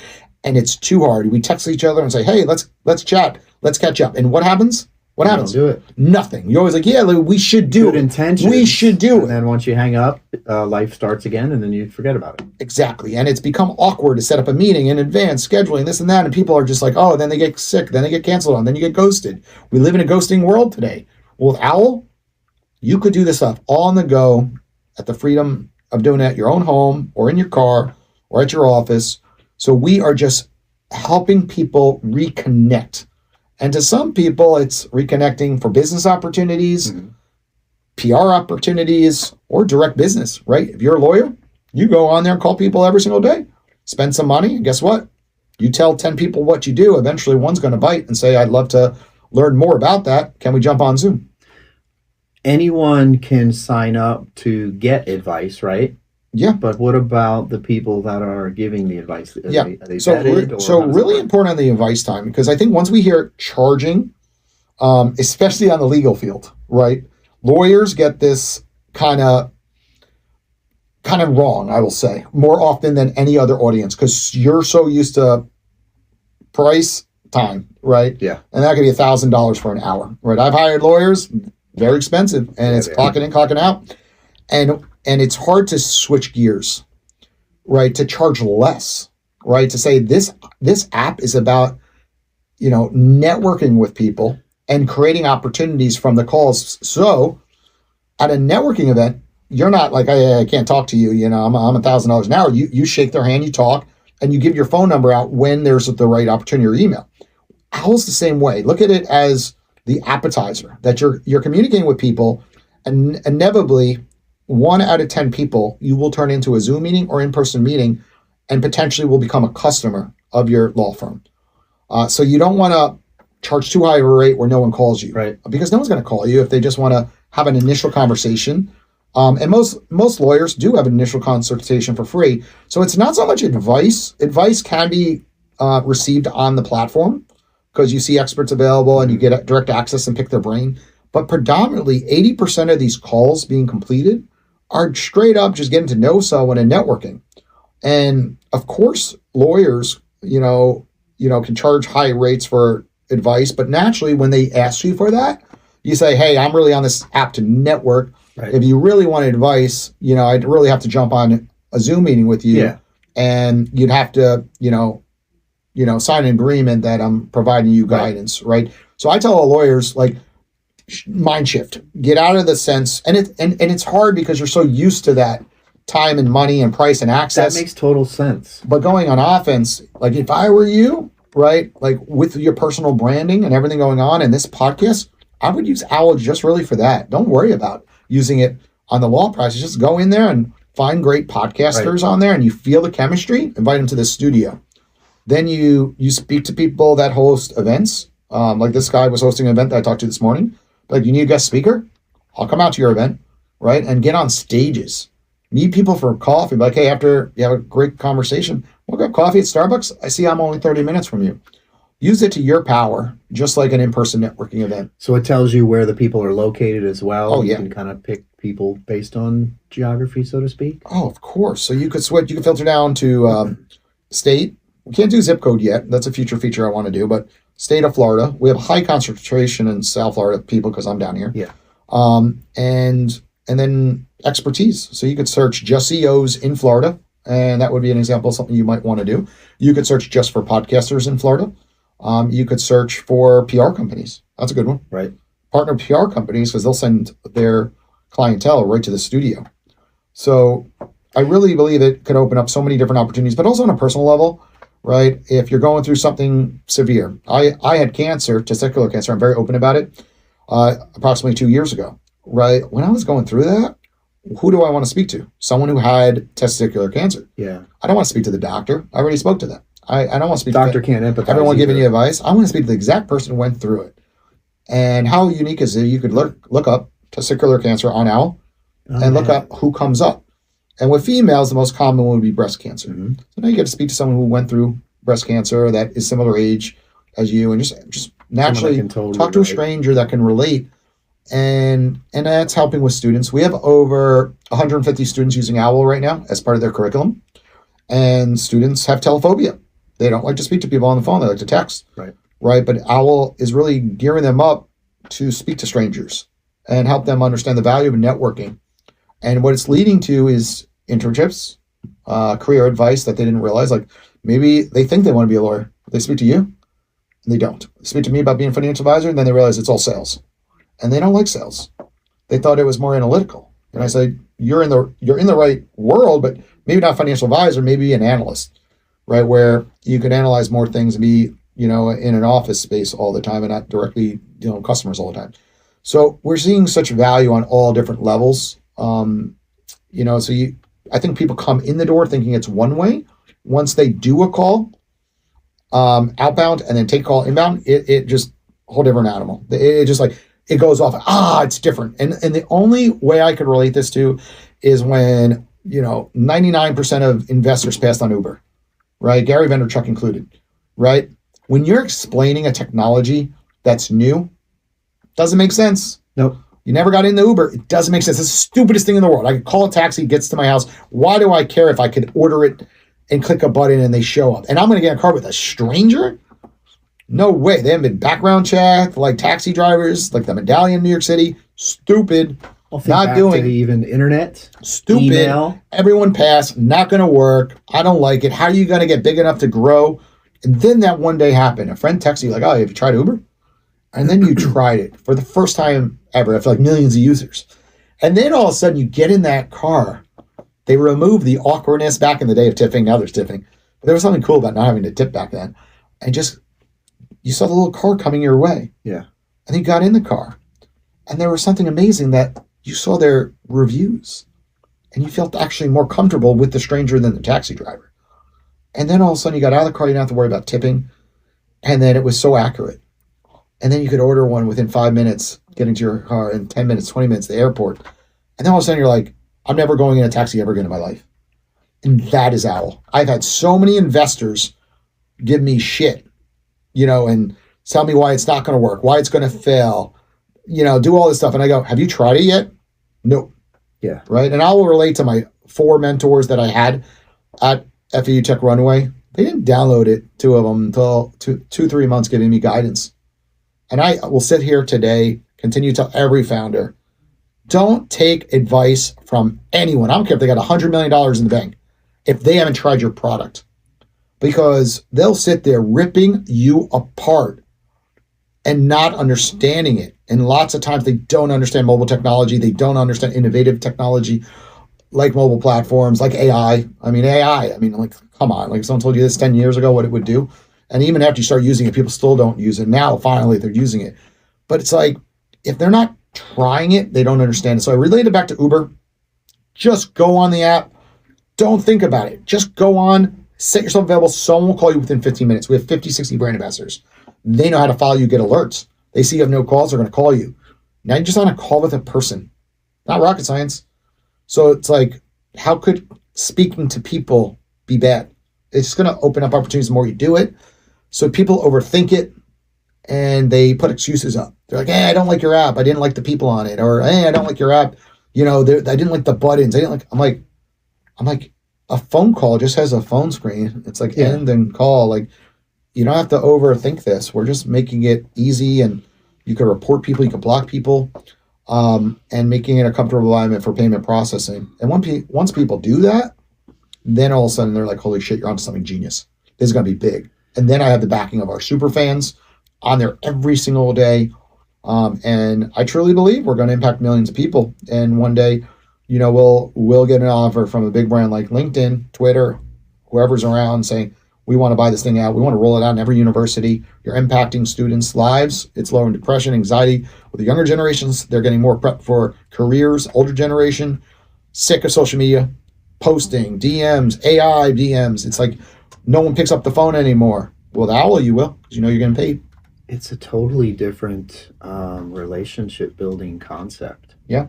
Speaker 2: and it's too hard. We text each other and say, "Hey, let's chat, let's catch up." And what happens? What happens?
Speaker 1: Don't do it.
Speaker 2: Nothing. You're always like, "Yeah, we should do
Speaker 1: Good
Speaker 2: it.
Speaker 1: intentions.
Speaker 2: We should do it."
Speaker 1: And then once you hang up, life starts again, and then you forget about it.
Speaker 2: Exactly. And it's become awkward to set up a meeting in advance, scheduling this and that, and people are just like, "Oh," then they get sick, then they get canceled on, then you get ghosted. We live in a ghosting world today. Well, with OWL, you could do this stuff all on the go at the freedom of doing it at your own home or in your car or at your office. So we are just helping people reconnect. And to some people, it's reconnecting for business opportunities, PR opportunities, or direct business, right? If you're a lawyer, you go on there and call people every single day, spend some money, and guess what? You tell 10 people what you do, eventually one's going to bite and say, "I'd love to learn more about that. Can we jump on Zoom?"
Speaker 1: Anyone can sign up to get advice, right?
Speaker 2: Yeah.
Speaker 1: But what about the people that are giving the advice? Are they
Speaker 2: So,
Speaker 1: vetted, or
Speaker 2: so
Speaker 1: how does it
Speaker 2: really
Speaker 1: work?
Speaker 2: important on the advice time, because I think once we hear charging, especially on the legal field, right? Lawyers get this kind of wrong, I will say, more often than any other audience, because you're so used to price time, right?
Speaker 1: Yeah.
Speaker 2: And that could be $1,000 for an hour, right? I've hired lawyers, very expensive, and it's
Speaker 1: they are.
Speaker 2: clocking in, clocking out, and it's hard to switch gears, right? To charge less, right? To say this app is about, networking with people and creating opportunities from the calls. So at a networking event, you're not like, I can't talk to you, I'm $1,000 an hour. You shake their hand, you talk, and you give your phone number out when there's the right opportunity or email. OWL's the same way. Look at it as the appetizer that you're communicating with people, and inevitably 1 out of 10 people you will turn into a Zoom meeting or in-person meeting, and potentially will become a customer of your law firm. So you don't want to charge too high of a rate where no one calls you,
Speaker 1: Right?
Speaker 2: Because no one's going to call you if they just want to have an initial conversation. And most lawyers do have an initial consultation for free. So it's not so much advice. Advice can be received on the platform because you see experts available and you get direct access and pick their brain. But predominantly 80% of these calls being completed are straight up just getting to know someone and networking. And of course, lawyers, can charge high rates for advice, but naturally when they ask you for that, you say, "Hey, I'm really on this app to network.
Speaker 1: Right.
Speaker 2: If you really want advice, I'd really have to jump on a Zoom meeting with you."
Speaker 1: Yeah.
Speaker 2: And you'd have to, sign an agreement that I'm providing you guidance, right? So I tell all lawyers, like, mind shift, get out of the sense, and it's hard because you're so used to that time and money and price and access.
Speaker 1: That makes total sense.
Speaker 2: But going on offense, like if I were you, right, like with your personal branding and everything going on in this podcast, I would use OWL just really for that. Don't worry about using it on the law practice. Just go in there and find great podcasters on there, and you feel the chemistry, invite them to the studio. Then you speak to people that host events. Like this guy was hosting an event that I talked to this morning. Like, you need a guest speaker? I'll come out to your event, right? And get on stages. Meet people for coffee. Like, hey, after you have a great conversation, we'll grab coffee at Starbucks. I see I'm only 30 minutes from you. Use it to your power, just like an in-person networking event.
Speaker 1: So it tells you where the people are located as well.
Speaker 2: Oh, yeah.
Speaker 1: You can kind of pick people based on geography, so to speak.
Speaker 2: Oh, of course. So you could switch. You can filter down to state. We can't do zip code yet. That's a future feature I want to do. But state of Florida. We have a high concentration in South Florida people because I'm down here.
Speaker 1: Yeah.
Speaker 2: And then expertise. So you could search just CEOs in Florida, and that would be an example of something you might want to do. You could search just for podcasters in Florida. You could search for PR companies. That's a good one.
Speaker 1: Right.
Speaker 2: Partner PR companies, because they'll send their clientele right to the studio. So I really believe it could open up so many different opportunities, but also on a personal level, right? If you're going through something severe. I had cancer, testicular cancer. I'm very open about it, approximately 2 years ago, right? When I was going through that, who do I want to speak to? Someone who had testicular cancer.
Speaker 1: Yeah.
Speaker 2: I don't want to speak to the doctor. I already spoke to them. I don't want to speak
Speaker 1: Doctor
Speaker 2: to
Speaker 1: can't empathize.
Speaker 2: everyone giving
Speaker 1: either.
Speaker 2: you advice. I want to speak to the exact person who went through it. And how unique is it? You could look up testicular cancer on OWL and look up who comes up. And with females, the most common one would be breast cancer.
Speaker 1: Mm-hmm.
Speaker 2: So now you get to speak to someone who went through breast cancer that is similar age as you, and just naturally
Speaker 1: can totally
Speaker 2: talk to a
Speaker 1: relate.
Speaker 2: stranger that can relate. And that's helping with students. We have over 150 students using OWWL right now as part of their curriculum. And students have telephobia. They don't like to speak to people on the phone. They like to text. Right. But OWWL is really gearing them up to speak to strangers and help them understand the value of networking. And what it's leading to is internships, career advice that they didn't realize. Like maybe they think they want to be a lawyer. They speak to you, and they don't. They speak to me about being a financial advisor, and then they realize it's all sales. And they don't like sales. They thought it was more analytical. And I say, you're in the right world, but maybe not financial advisor, maybe an analyst, right? Where you can analyze more things and be, in an office space all the time and not directly dealing with customers all the time. So we're seeing such value on all different levels. I think people come in the door thinking it's one way. Once they do a call, outbound and then take a call inbound, it just a whole different animal. It just like, it goes off. It's different. And the only way I could relate this to is when, 99% of investors passed on Uber, right? Gary Vaynerchuk included, right? When you're explaining a technology that's new, doesn't make sense.
Speaker 1: Nope.
Speaker 2: You never got into Uber. It doesn't make sense. It's the stupidest thing in the world. I could call a taxi, gets to my house. Why do I care if I could order it and click a button and they show up? And I'm going to get in a car with a stranger? No way. They haven't been background checked like taxi drivers, like the Medallion in New York City. Stupid.
Speaker 1: Not doing even internet.
Speaker 2: Stupid.
Speaker 1: Email.
Speaker 2: Everyone passed. Not going to work. I don't like it. How are you going to get big enough to grow? And then that one day happened. A friend texted you like, "Oh, have you tried Uber?" And then you tried it for the first time ever. I feel like millions of users. And then all of a sudden you get in that car. They removed the awkwardness back in the day of tipping. Now there's tipping. But there was something cool about not having to tip back then. And just, you saw the little car coming your way.
Speaker 1: Yeah.
Speaker 2: And you got in the car. And there was something amazing that you saw their reviews. And you felt actually more comfortable with the stranger than the taxi driver. And then all of a sudden you got out of the car. You didn't have to worry about tipping. And then it was so accurate. And then you could order one within 5 minutes, getting to your car in 10 minutes, 20 minutes, the airport. And then all of a sudden you're like, I'm never going in a taxi ever again in my life. And that is OWWL. I've had so many investors give me shit, and tell me why it's not going to work, why it's going to fail, do all this stuff. And I go, have you tried it yet? No.
Speaker 1: Yeah.
Speaker 2: Right. And I will relate to my 4 mentors that I had at FAU Tech Runway. They didn't download it, 2 of them, until 2-3 months giving me guidance. And I will sit here today, continue to tell every founder, don't take advice from anyone. I don't care if they got $100 million in the bank, if they haven't tried your product, because they'll sit there ripping you apart and not understanding it. And lots of times they don't understand mobile technology. They don't understand innovative technology like mobile platforms, like AI. Like, come on, like if someone told you this 10 years ago, what it would do. And even after you start using it, people still don't use it. Now, finally, they're using it. But it's like, if they're not trying it, they don't understand it. So I relate it back to Uber. Just go on the app. Don't think about it. Just go on, set yourself available. Someone will call you within 15 minutes. We have 50, 60 brand ambassadors. They know how to follow you, get alerts. They see you have no calls, they're going to call you. Now you're just on a call with a person. Not rocket science. So it's like, how could speaking to people be bad? It's going to open up opportunities the more you do it. So people overthink it and they put excuses up. They're like, hey, I don't like your app. I didn't like the people on it. Or, hey, I don't like your app. I didn't like the buttons. I'm like, a phone call just has a phone screen. It's like end and call. Like, you don't have to overthink this. We're just making it easy, and you can report people, you can block people, and making it a comfortable environment for payment processing. And once people do that, then all of a sudden they're like, holy shit, you're onto something genius. This is going to be big. And then I have the backing of our super fans on there every single day. And I truly believe we're going to impact millions of people. And one day, we'll get an offer from a big brand like LinkedIn, Twitter, whoever's around saying, we want to buy this thing out. We want to roll it out in every university. You're impacting students' lives. It's lowering depression, anxiety. With the younger generations, they're getting more prep for careers. Older generation, sick of social media, posting, DMs, AI DMs. It's like no one picks up the phone anymore. Well, with OWWL, you will, because you're getting paid.
Speaker 1: It's a totally different relationship building concept.
Speaker 2: Yeah.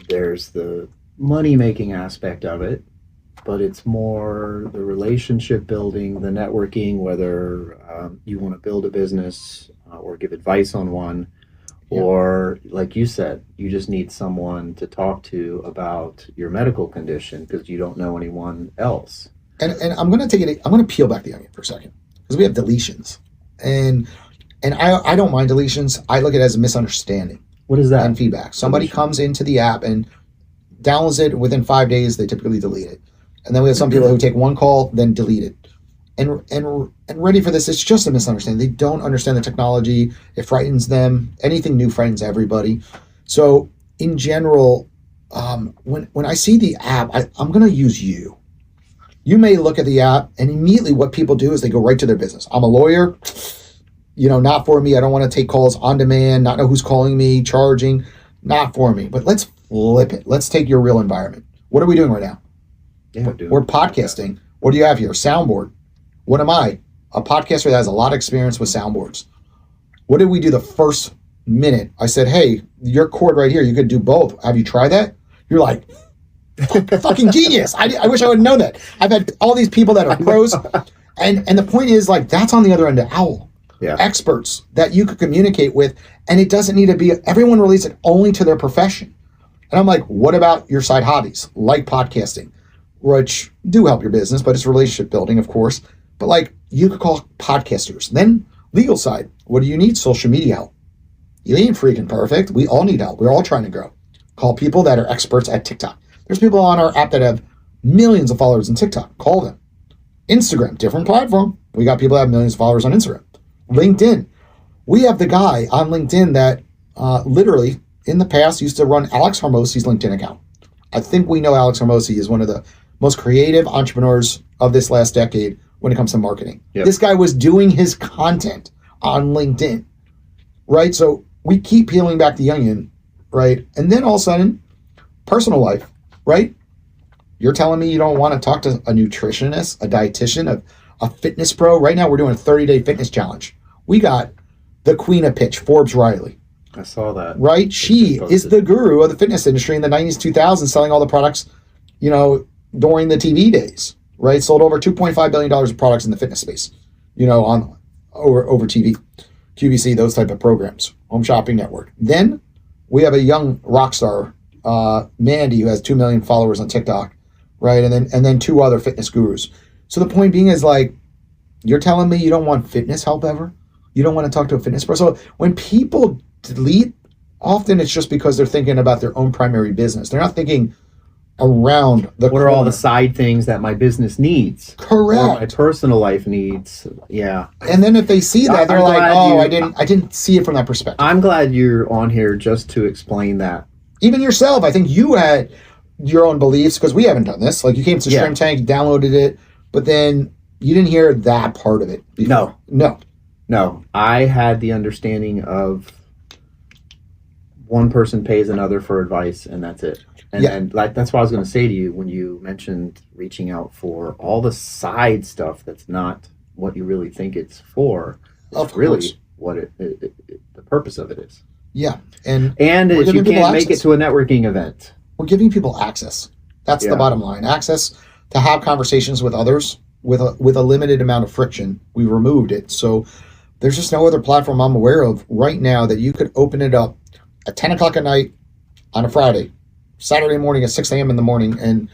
Speaker 1: There's the money making aspect of it, but it's more the relationship building, the networking, whether you want to build a business or give advice on one, or like you said, you just need someone to talk to about your medical condition because you don't know anyone else.
Speaker 2: And I'm going to peel back the onion for a second, because we have deletions, and I don't mind deletions. I look at it as a misunderstanding.
Speaker 1: What is that?
Speaker 2: And feedback. Somebody comes into the app and downloads it. Within 5 days, they typically delete it. And then we have some people who take one call, then delete it. And ready for this, it's just a misunderstanding. They don't understand the technology. It frightens them. Anything new frightens everybody. So in general, when I see the app, I'm going to use you. You may look at the app, and immediately what people do is they go right to their business. I'm a lawyer. Not for me. I don't want to take calls on demand, not know who's calling me, charging. Not for me. But let's flip it. Let's take your real environment. What are we doing right now?
Speaker 1: Yeah,
Speaker 2: we're podcasting. What do you have here? Soundboard. What am I? A podcaster that has a lot of experience with soundboards. What did we do the first minute? I said, hey, your cord right here, you could do both. Have you tried that? You're like, fucking genius. I wish I would know that. I've had all these people that are pros. And the point is, like, that's on the other end of OWL.
Speaker 1: Yeah.
Speaker 2: Experts that you could communicate with. And it doesn't need to be, everyone relates it only to their profession. And I'm like, what about your side hobbies, like podcasting, which do help your business, but it's relationship building, of course. But like, you could call podcasters. Then legal side, what do you need? Social media help. You ain't freaking perfect. We all need help. We're all trying to grow. Call people that are experts at TikTok. There's people on our app that have millions of followers on TikTok. Call them. Instagram, different platform. We got people that have millions of followers on Instagram. LinkedIn. We have the guy on LinkedIn that literally in the past used to run Alex Hormozzi's LinkedIn account. I think we know Alex Hormozzi is one of the most creative entrepreneurs of this last decade when it comes to marketing. Yep. This guy was doing his content on LinkedIn, right? So we keep peeling back the onion, right? And then all of a sudden, personal life, right? You're telling me you don't want to talk to a nutritionist, a dietitian, a fitness pro? Right now, we're doing a 30-day fitness challenge. We got the queen of pitch, Forbes Riley.
Speaker 1: I saw that.
Speaker 2: Right? She is the guru of the fitness industry in the 90s, 2000s, selling all the products, during the TV days, right? Sold over $2.5 billion of products in the fitness space, on over TV, QVC, those type of programs, Home Shopping Network. Then we have a young rock star, Mandy, who has 2 million followers on TikTok, right? And then 2 other fitness gurus. So the point being is, like, you're telling me you don't want fitness help ever? You don't want to talk to a fitness person? So when people delete, often it's just because they're thinking about their own primary business. They're not thinking around the
Speaker 1: what
Speaker 2: corner.
Speaker 1: Are all the side things that my business needs?
Speaker 2: Correct.
Speaker 1: Or my personal life needs. Yeah.
Speaker 2: And then if they see that, they're like, oh, I didn't see it from that perspective.
Speaker 1: I'm glad you're on here just to explain that.
Speaker 2: Even yourself, I think you had your own beliefs, because we haven't done this. Like, you came to Shrimp Tank, downloaded it, but then you didn't hear that part of it before.
Speaker 1: No. I had the understanding of one person pays another for advice, and that's it. And then, like, that's what I was going to say to you when you mentioned reaching out for all the side stuff that's not what you really think it's for. It's really what the purpose of it is.
Speaker 2: Yeah. And
Speaker 1: if you can't make it to a networking event,
Speaker 2: we're giving people access. That's the bottom line. Access to have conversations with others with a limited amount of friction. We removed it. So there's just no other platform I'm aware of right now that you could open it up at 10 o'clock at night on a Friday, Saturday morning at 6 a.m. in the morning, and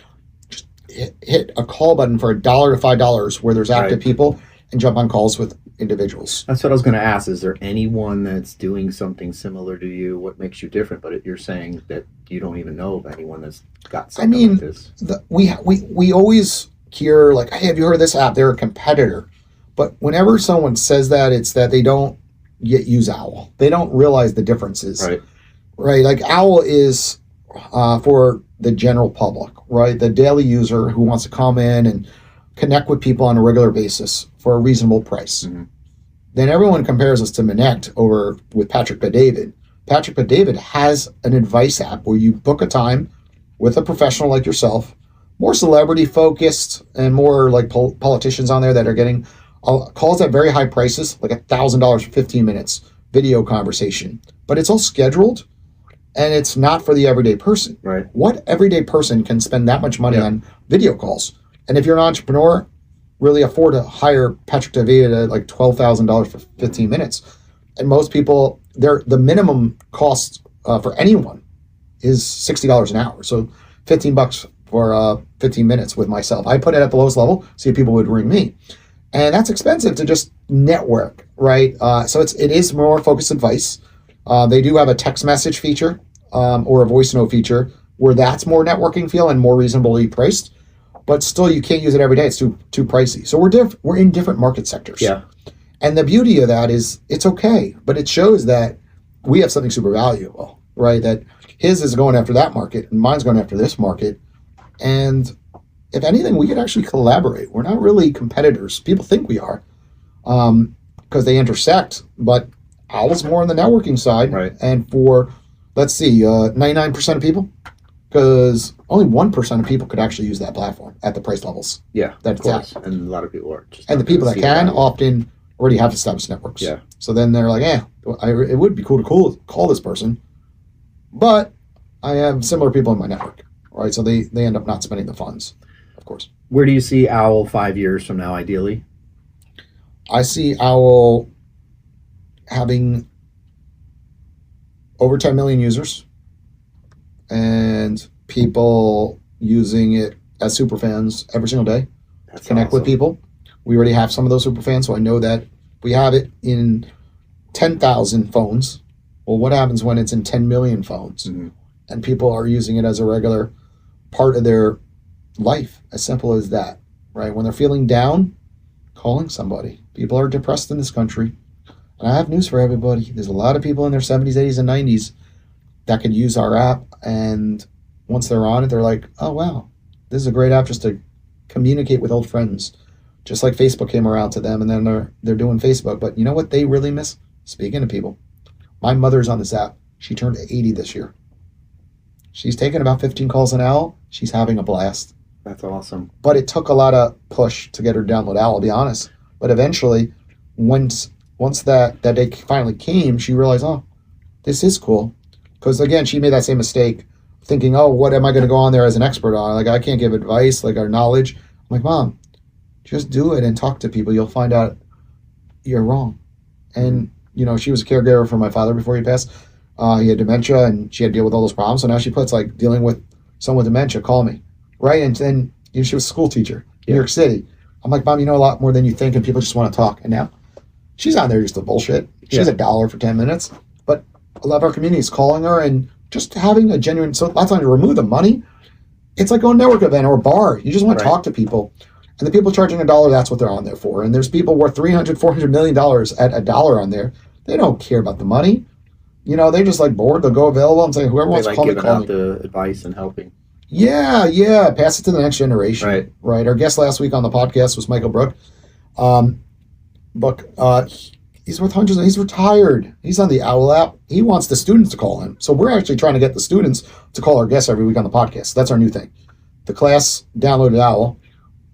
Speaker 2: just hit a call button for $1 to $5 where there's active people, and jump on calls with individuals.
Speaker 1: That's what I was going to ask. Is there anyone that's doing something similar to you? What makes you different? But you're saying that you don't even know of anyone that's got something like this.
Speaker 2: We always hear, like, hey, have you heard of this app? They're a competitor. But whenever someone says that, it's that they don't yet use OWL. They don't realize the differences. Right? Like, OWL is for the general public, right? The daily user who wants to come in and connect with people on a regular basis for a reasonable price. Mm-hmm. Then everyone compares us to Minect over with Patrick Bet-David. Patrick Bet-David has an advice app where you book a time with a professional like yourself, more celebrity focused and more like politicians on there that are getting calls at very high prices, like $1,000 for 15 minutes video conversation. But it's all scheduled, and it's not for the everyday person.
Speaker 1: Right.
Speaker 2: What everyday person can spend that much money on video calls? And if you're an entrepreneur, really afford to hire Patrick Bet-David at like $12,000 for 15 minutes, And most people, the minimum cost for anyone is $60 an hour. So $15 for 15 minutes with myself. I put it at the lowest level, see if people would ring me. And that's expensive to just network, right? So it is more focused advice. They do have a text message feature or a voice note feature where that's more networking feel and more reasonably priced. But still, you can't use it every day. It's too pricey. So we're in different market sectors.
Speaker 1: Yeah.
Speaker 2: And the beauty of that is it's okay, but it shows that we have something super valuable, right? That his is going after that market and mine's going after this market. And if anything, we could actually collaborate. We're not really competitors. People think we are because they intersect, but OWWL's more on the networking side.
Speaker 1: Right.
Speaker 2: And for, let's see, 99% of people, because only 1% of people could actually use that platform at the price levels.
Speaker 1: Yeah,
Speaker 2: that
Speaker 1: of course. And a lot of people are just
Speaker 2: and the people that can often already have established networks.
Speaker 1: Yeah.
Speaker 2: So then they're like, it would be cool to call this person, but I have similar people in my network, right? So they end up not spending the funds, of course.
Speaker 1: Where do you see OWWL 5 years from now, ideally?
Speaker 2: I see OWWL having over 10 million users and people using it as super fans every single day.
Speaker 1: That's
Speaker 2: Connect
Speaker 1: awesome.
Speaker 2: with people. We already have some of those super fans, so I know that we have it in 10,000 phones. Well, what happens when it's in 10 million phones and people are using it as a regular part of their life? As simple as that, right? When they're feeling down, calling somebody. People are depressed in this country. And I have news for everybody. There's a lot of people in their 70s, 80s, and 90s that could use our app. And once they're on it, they're like, oh, wow, this is a great app just to communicate with old friends. Just like Facebook came around to them, and then they're doing Facebook. But you know what they really miss? Speaking to people. My mother's on this app. She turned 80 this year. She's taken about 15 calls an hour. She's having a blast.
Speaker 1: That's awesome.
Speaker 2: But it took a lot of push to get her to download OWWL, I'll be honest. But eventually, once that day finally came, she realized, oh, this is cool. Because again, she made that same mistake, thinking, oh, what am I going to go on there as an expert on? Like, I can't give advice, like our knowledge. I'm like, Mom, just do it and talk to people. You'll find out you're wrong. And, you know, she was a caregiver for my father before he passed. He had dementia, and she had to deal with all those problems. So now she puts, like, dealing with someone with dementia, call me. Right? And then she was a school teacher in New York City. I'm like, Mom, you know a lot more than you think, and people just want to talk. And now she's on there just to bullshit. She's $1 for 10 minutes. But a lot of our community is calling her and just having a genuine, so lots of time to remove the money. It's like going to a network event or a bar. You just want to talk to people. And the people charging $1, that's what they're on there for. And there's people worth $300, $400 million at $1 on there. They don't care about the money. You know, they're just like bored. They'll go available and say, whoever wants to call me, call me.
Speaker 1: They like giving out the advice and helping.
Speaker 2: Yeah. Pass it to the next generation. Right. Our guest last week on the podcast was Michael Brook. He's worth hundreds. He's retired. He's on the OWWL app. He wants the students to call him. So we're actually trying to get the students to call our guests every week on the podcast. That's our new thing. The class downloaded OWWL.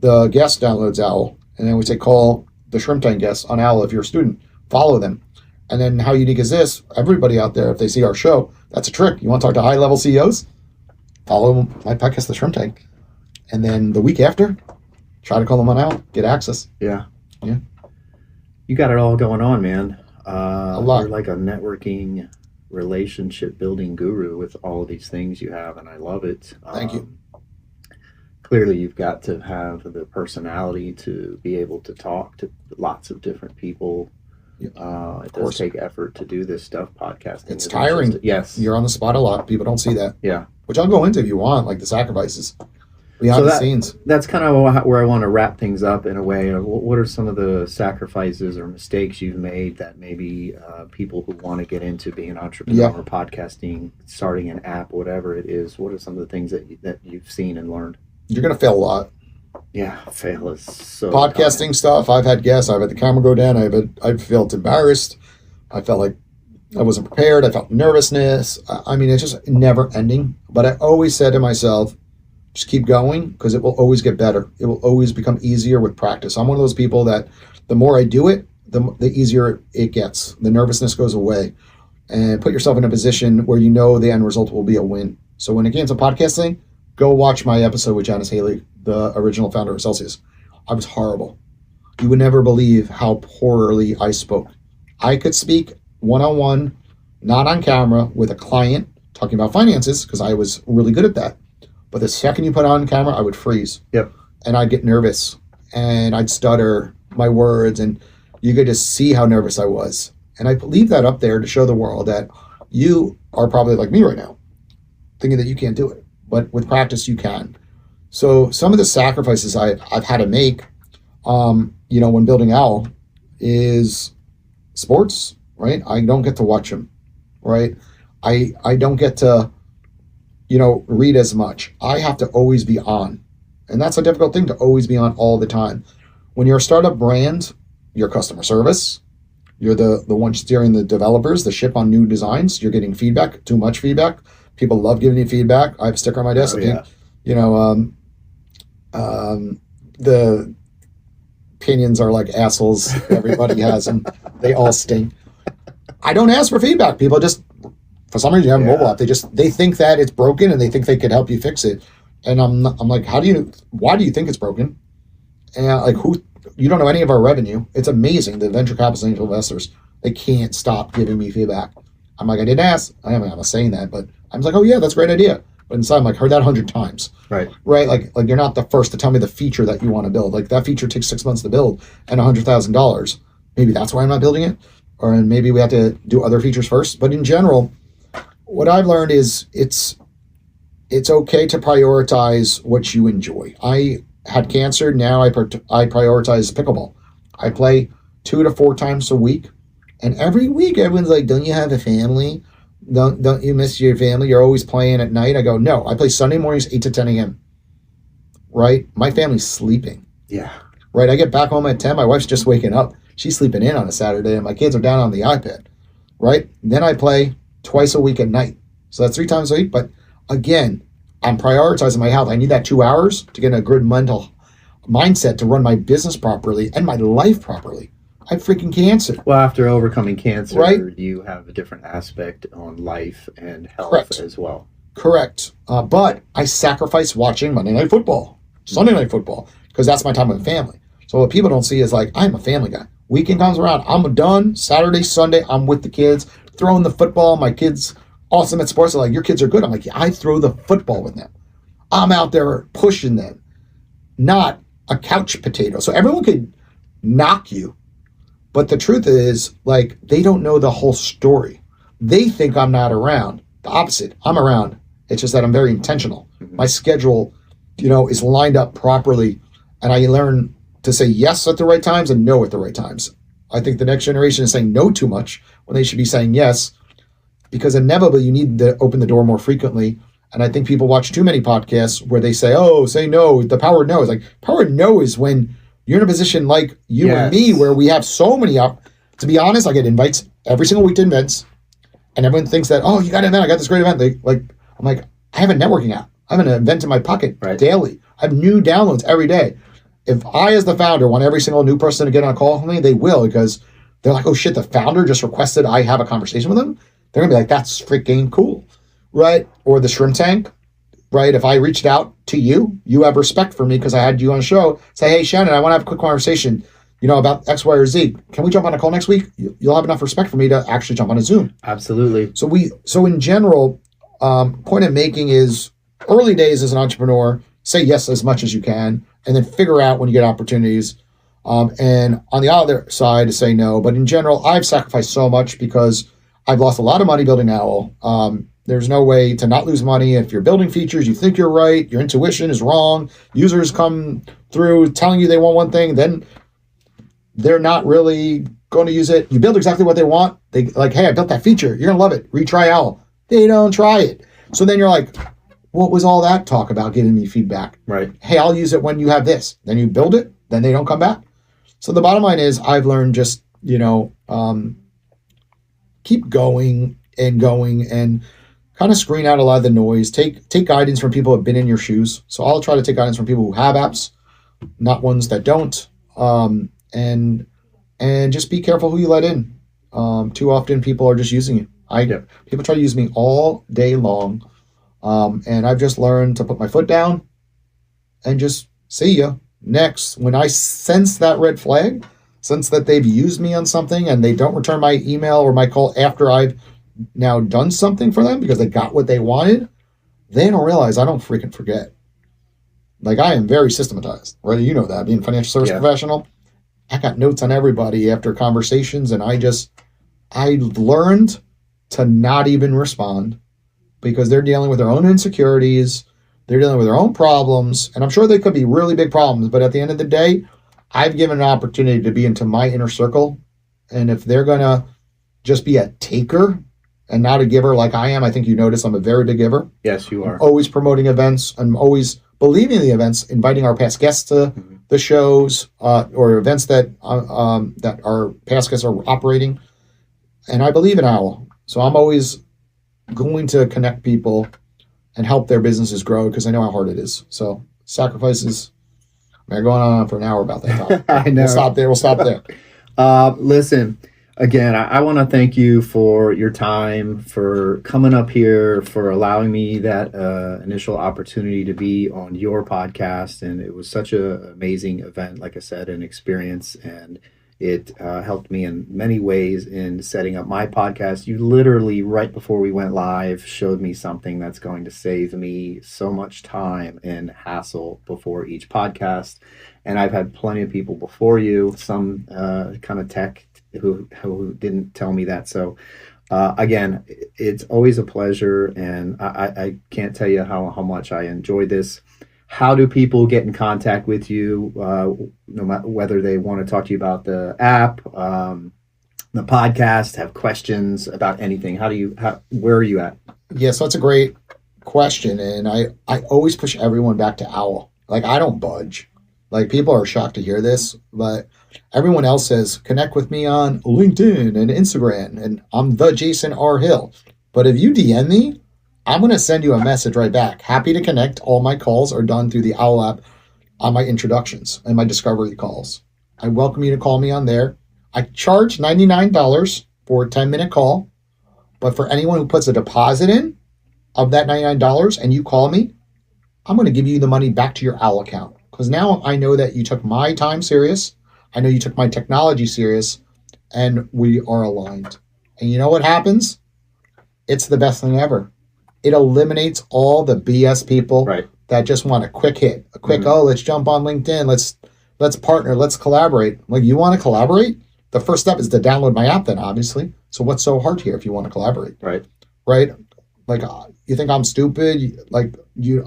Speaker 2: The guest downloads OWWL. And then we say call the Shrimp Tank guests on OWWL if you're a student. Follow them. And then how unique is this? Everybody out there, if they see our show, that's a trick. You want to talk to high-level CEOs? Follow my podcast, The Shrimp Tank. And then the week after, try to call them on OWWL. Get access.
Speaker 1: Yeah.
Speaker 2: You
Speaker 1: got it all going on, man.
Speaker 2: A lot.
Speaker 1: You're like a networking, relationship-building guru with all of these things you have, and I love it.
Speaker 2: Thank you.
Speaker 1: Clearly, you've got to have the personality to be able to talk to lots of different people. It does take effort to do this stuff. Podcasting.
Speaker 2: It's tiring.
Speaker 1: Yes.
Speaker 2: You're on the spot a lot. People don't see that.
Speaker 1: Yeah.
Speaker 2: Which I'll go into if you want, like the sacrifices behind the scenes.
Speaker 1: That's kind of where I want to wrap things up in a way. What are some of the sacrifices or mistakes you've made that maybe people who want to get into being an entrepreneur, podcasting, starting an app, whatever it is, what are some of the things that you've seen and learned?
Speaker 2: You're going to fail a lot.
Speaker 1: Yeah, fail is so
Speaker 2: podcasting
Speaker 1: common.
Speaker 2: Stuff. I've had guests. I've had the camera go down. I've felt embarrassed. I felt like I wasn't prepared. I felt nervousness. I mean, it's just never ending. But I always said to myself, just keep going because it will always get better. It will always become easier with practice. I'm one of those people that the more I do it, the easier it gets. The nervousness goes away. And put yourself in a position where you know the end result will be a win. So when it came to podcasting, go watch my episode with Janice Haley, the original founder of Celsius. I was horrible. You would never believe how poorly I spoke. I could speak one-on-one, not on camera, with a client talking about finances, because I was really good at that. But the second you put on camera, I would freeze.
Speaker 1: Yep.
Speaker 2: And I'd get nervous and I'd stutter my words, and you could just see how nervous I was. And I leave that up there to show the world that you are probably like me right now, thinking that you can't do it. But with practice, you can. So some of the sacrifices I've had to make, when building OWL, is sports, right? I don't get to watch them, right? I don't get to, read as much. I have to always be on. And that's a difficult thing, to always be on all the time. When you're a startup brand, you're customer service. You're the one steering the developers, the ship on new designs. You're getting feedback, too much feedback. People love giving you feedback. I have a sticker on my desk. The opinions are like assholes. Everybody has them. They all stink. I don't ask for feedback. People just, for some reason, you have a mobile app. They think that it's broken and they think they could help you fix it. And I'm like, why do you think it's broken? And you don't know any of our revenue. It's amazing. The venture capital angel investors, they can't stop giving me feedback. I'm like, I didn't ask. I'm not saying that, but I'm like, oh yeah, that's a great idea. But inside I'm like, heard that 100 times.
Speaker 1: Right.
Speaker 2: Like you're not the first to tell me the feature that you want to build. Like that feature takes 6 months to build and $100,000. Maybe that's why I'm not building it. Or maybe we have to do other features first. But in general, what I've learned is it's okay to prioritize what you enjoy. I had cancer. Now I prioritize pickleball. I play 2 to 4 times a week. And every week everyone's like, don't you have a family? Don't you miss your family? You're always playing at night. I go, no, I play Sunday mornings, 8 to 10 a.m. Right? My family's sleeping.
Speaker 1: Yeah.
Speaker 2: Right? I get back home at 10. My wife's just waking up. She's sleeping in on a Saturday, and my kids are down on the iPad. Right? And then I play twice a week at night. So that's 3 times a week. But again, I'm prioritizing my health. I need that 2 hours to get in a good mental mindset to run my business properly and my life properly. I have freaking cancer.
Speaker 1: Well, after overcoming cancer,
Speaker 2: right?
Speaker 1: You have a different aspect on life and health
Speaker 2: Correct.
Speaker 1: As well.
Speaker 2: Correct. But I sacrifice watching Monday Night Football, Sunday Night Football, because that's my time with family. So what people don't see is like, I'm a family guy. Weekend comes around, I'm done. Saturday, Sunday, I'm with the kids, throwing the football. My kids, awesome at sports. They're like, your kids are good. I'm like, yeah, I throw the football with them. I'm out there pushing them, not a couch potato. So everyone could knock you. But the truth is, like, they don't know the whole story. They think I'm not around. The opposite. I'm around. It's just that I'm very intentional. My schedule, is lined up properly. And I learn to say yes at the right times and no at the right times. I think the next generation is saying no too much when they should be saying yes, because inevitably you need to open the door more frequently. And I think people watch too many podcasts where they say, oh, say no. The power of no is like, power of no is when you're in a position like you and me where we have so many to be honest, I get invites every single week to events, and everyone thinks that, oh, you got an event, I got this great event. I'm like, I have a networking app. I have an event in my pocket daily. I have new downloads every day. If I, as the founder, want every single new person to get on a call with me, they will, because they're like, oh shit, the founder just requested I have a conversation with them. They're gonna be like, that's freaking cool, right? Or the shrimp tank. Right? If I reached out to you, you have respect for me because I had you on the show. Say, hey, Shannon, I want to have a quick conversation, about X, Y, or Z. Can we jump on a call next week? You'll have enough respect for me to actually jump on a Zoom.
Speaker 1: Absolutely.
Speaker 2: So in general, point I'm making is early days as an entrepreneur, say yes as much as you can, and then figure out when you get opportunities. And on the other side, to say no. But in general, I've sacrificed so much because I've lost a lot of money building OWL. There's no way to not lose money. If you're building features, you think you're right, your intuition is wrong, users come through telling you they want one thing, then they're not really going to use it. You build exactly what they want. They like, hey, I built that feature. You're going to love it. Retry OWL. They don't try it. So then you're like, what was all that talk about giving me feedback?
Speaker 1: Right.
Speaker 2: Hey, I'll use it when you have this. Then you build it. Then they don't come back. So the bottom line is I've learned just, keep going and kind of screen out a lot of the noise. Take guidance from people who have been in your shoes. So I'll try to take guidance from people who have apps, not ones that don't. And just be careful who you let in. Too often people are just using you. People try to use me all day long. And I've just learned to put my foot down and just see ya. Next, when I sense that red flag, sense that they've used me on something and they don't return my email or my call after I've now done something for them because they got what they wanted, they don't realize I don't freaking forget. Like, I am very systematized, right? You know that, being a financial service professional. I got notes on everybody after conversations, and I learned to not even respond because they're dealing with their own insecurities. They're dealing with their own problems, and I'm sure they could be really big problems, but at the end of the day, I've given an opportunity to be into my inner circle, and if they're going to just be a taker and not a giver like I am, I think you notice I'm a very big giver.
Speaker 1: Yes, you are.
Speaker 2: I'm always promoting events. I'm always believing in the events, inviting our past guests to the shows or events that our past guests are operating, and I believe in OWL. So I'm always going to connect people and help their businesses grow because I know how hard it is. So sacrifices. We're going on for an hour about that topic.
Speaker 1: I know.
Speaker 2: We'll stop there.
Speaker 1: Listen, again, I want to thank you for your time, for coming up here, for allowing me that initial opportunity to be on your podcast. And it was such an amazing event, like I said, an experience. And it helped me in many ways in setting up my podcast. You literally, right before we went live, showed me something that's going to save me so much time and hassle before each podcast. And I've had plenty of people before you, some kind of tech who didn't tell me that. So again, it's always a pleasure. And I can't tell you how much I enjoyed this. How do people get in contact with you, no matter whether they want to talk to you about the app, the podcast, have questions about anything? Where are you at?
Speaker 2: Yeah, so that's a great question. And I always push everyone back to OWL. Like, I don't budge. Like, people are shocked to hear this, but everyone else says, connect with me on LinkedIn and Instagram. And I'm the Jason R. Hill. But if you DM me, I'm going to send you a message right back. Happy to connect. All my calls are done through the OWL app on my introductions and my discovery calls. I welcome you to call me on there. I charge $99 for a 10-minute call, but for anyone who puts a deposit in of that $99 and you call me, I'm going to give you the money back to your OWL account because now I know that you took my time serious. I know you took my technology serious, and we are aligned. And you know what happens? It's the best thing ever. It eliminates all the BS people that just want a quick hit, a quick, let's jump on LinkedIn. Let's partner. Let's collaborate. Like, you want to collaborate? The first step is to download my app then, obviously. So what's so hard here if you want to collaborate? Right. Like, you think I'm stupid? Like,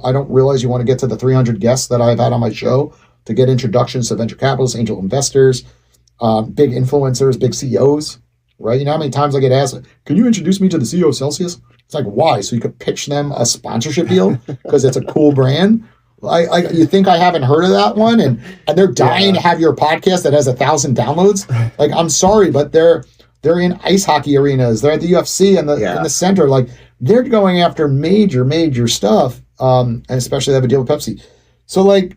Speaker 2: I don't realize you want to get to the 300 guests that I've had on my show to get introductions to venture capitalists, angel investors, big influencers, big CEOs, right? You know how many times I get asked, can you introduce me to the CEO of Celsius? It's like, why? So you could pitch them a sponsorship deal because it's a cool brand. You think I haven't heard of that one? And they're dying to have your podcast that has 1,000 downloads. Like, I'm sorry, but they're in ice hockey arenas. They're at the UFC in the center. Like, they're going after major stuff. And especially they have a deal with Pepsi. So, like,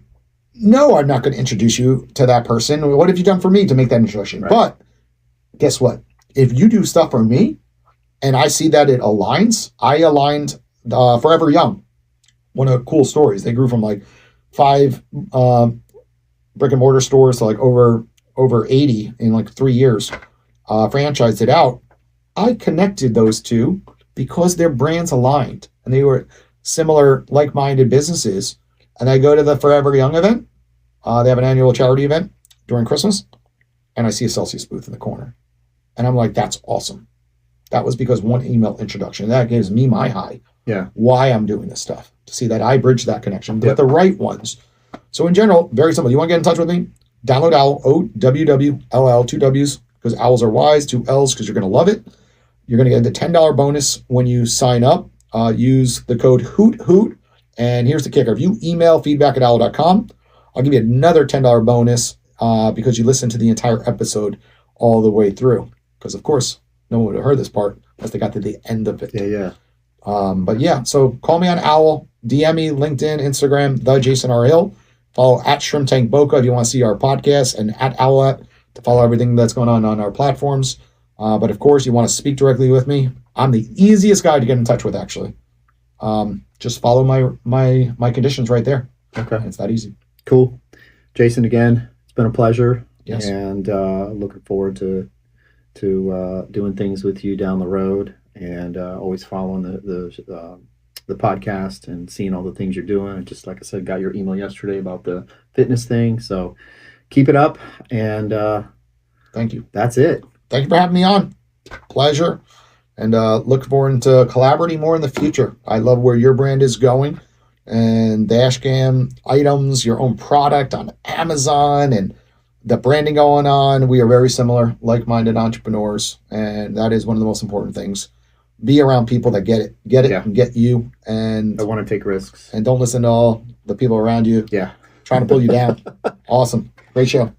Speaker 2: no, I'm not going to introduce you to that person. What have you done for me to make that introduction? Right. But guess what? If you do stuff for me, and I see that it aligns. I aligned Forever Young. One of the cool stories. They grew from like 5 brick and mortar stores to like over 80 in like 3 years. Franchised it out. I connected those two because their brands aligned and they were similar, like-minded businesses. And I go to the Forever Young event. They have an annual charity event during Christmas, and I see a Celsius booth in the corner, and I'm like, that's awesome. That was because one email introduction. That gives me my high. Yeah. Why I'm doing this stuff. To see that I bridge that connection with the right ones. So in general, very simple. You want to get in touch with me? Download OWL, OWWLL, 2 W's, because owls are wise, 2 L's, because you're going to love it. You're going to get the $10 bonus when you sign up. Use the code HOOT. And here's the kicker. If you email feedback@owl.com, I'll give you another $10 bonus because you listened to the entire episode all the way through. Because, of course, no one would have heard this part unless they got to the end of it. But yeah, so call me on OWL, DM me, LinkedIn, Instagram, the Jason R. Hill. Follow at Shrimp Tank Boca if you want to see our podcast, and at OWL App to follow everything that's going on our platforms. But of course, you want to speak directly with me. I'm the easiest guy to get in touch with, actually. Just follow my conditions right there. Okay. It's that easy.
Speaker 1: Cool. Jason, again, it's been a pleasure.
Speaker 2: Yes.
Speaker 1: and looking forward to doing things with you down the road, and always following the podcast and seeing all the things you're doing. And just like I said, got your email yesterday about the fitness thing. So keep it up, and
Speaker 2: Thank you.
Speaker 1: that's it.
Speaker 2: Thank you for having me on. Pleasure. And look forward to collaborating more in the future. I love where your brand is going, and Dashcam items, your own product on Amazon, and the branding going on. We are very similar, like-minded entrepreneurs, and that is one of the most important things. Be around people that get it,
Speaker 1: Yeah.
Speaker 2: and get you, and
Speaker 1: I want to take risks.
Speaker 2: don't listen to all the people around you
Speaker 1: Yeah.
Speaker 2: trying to pull you down. Awesome. Great show.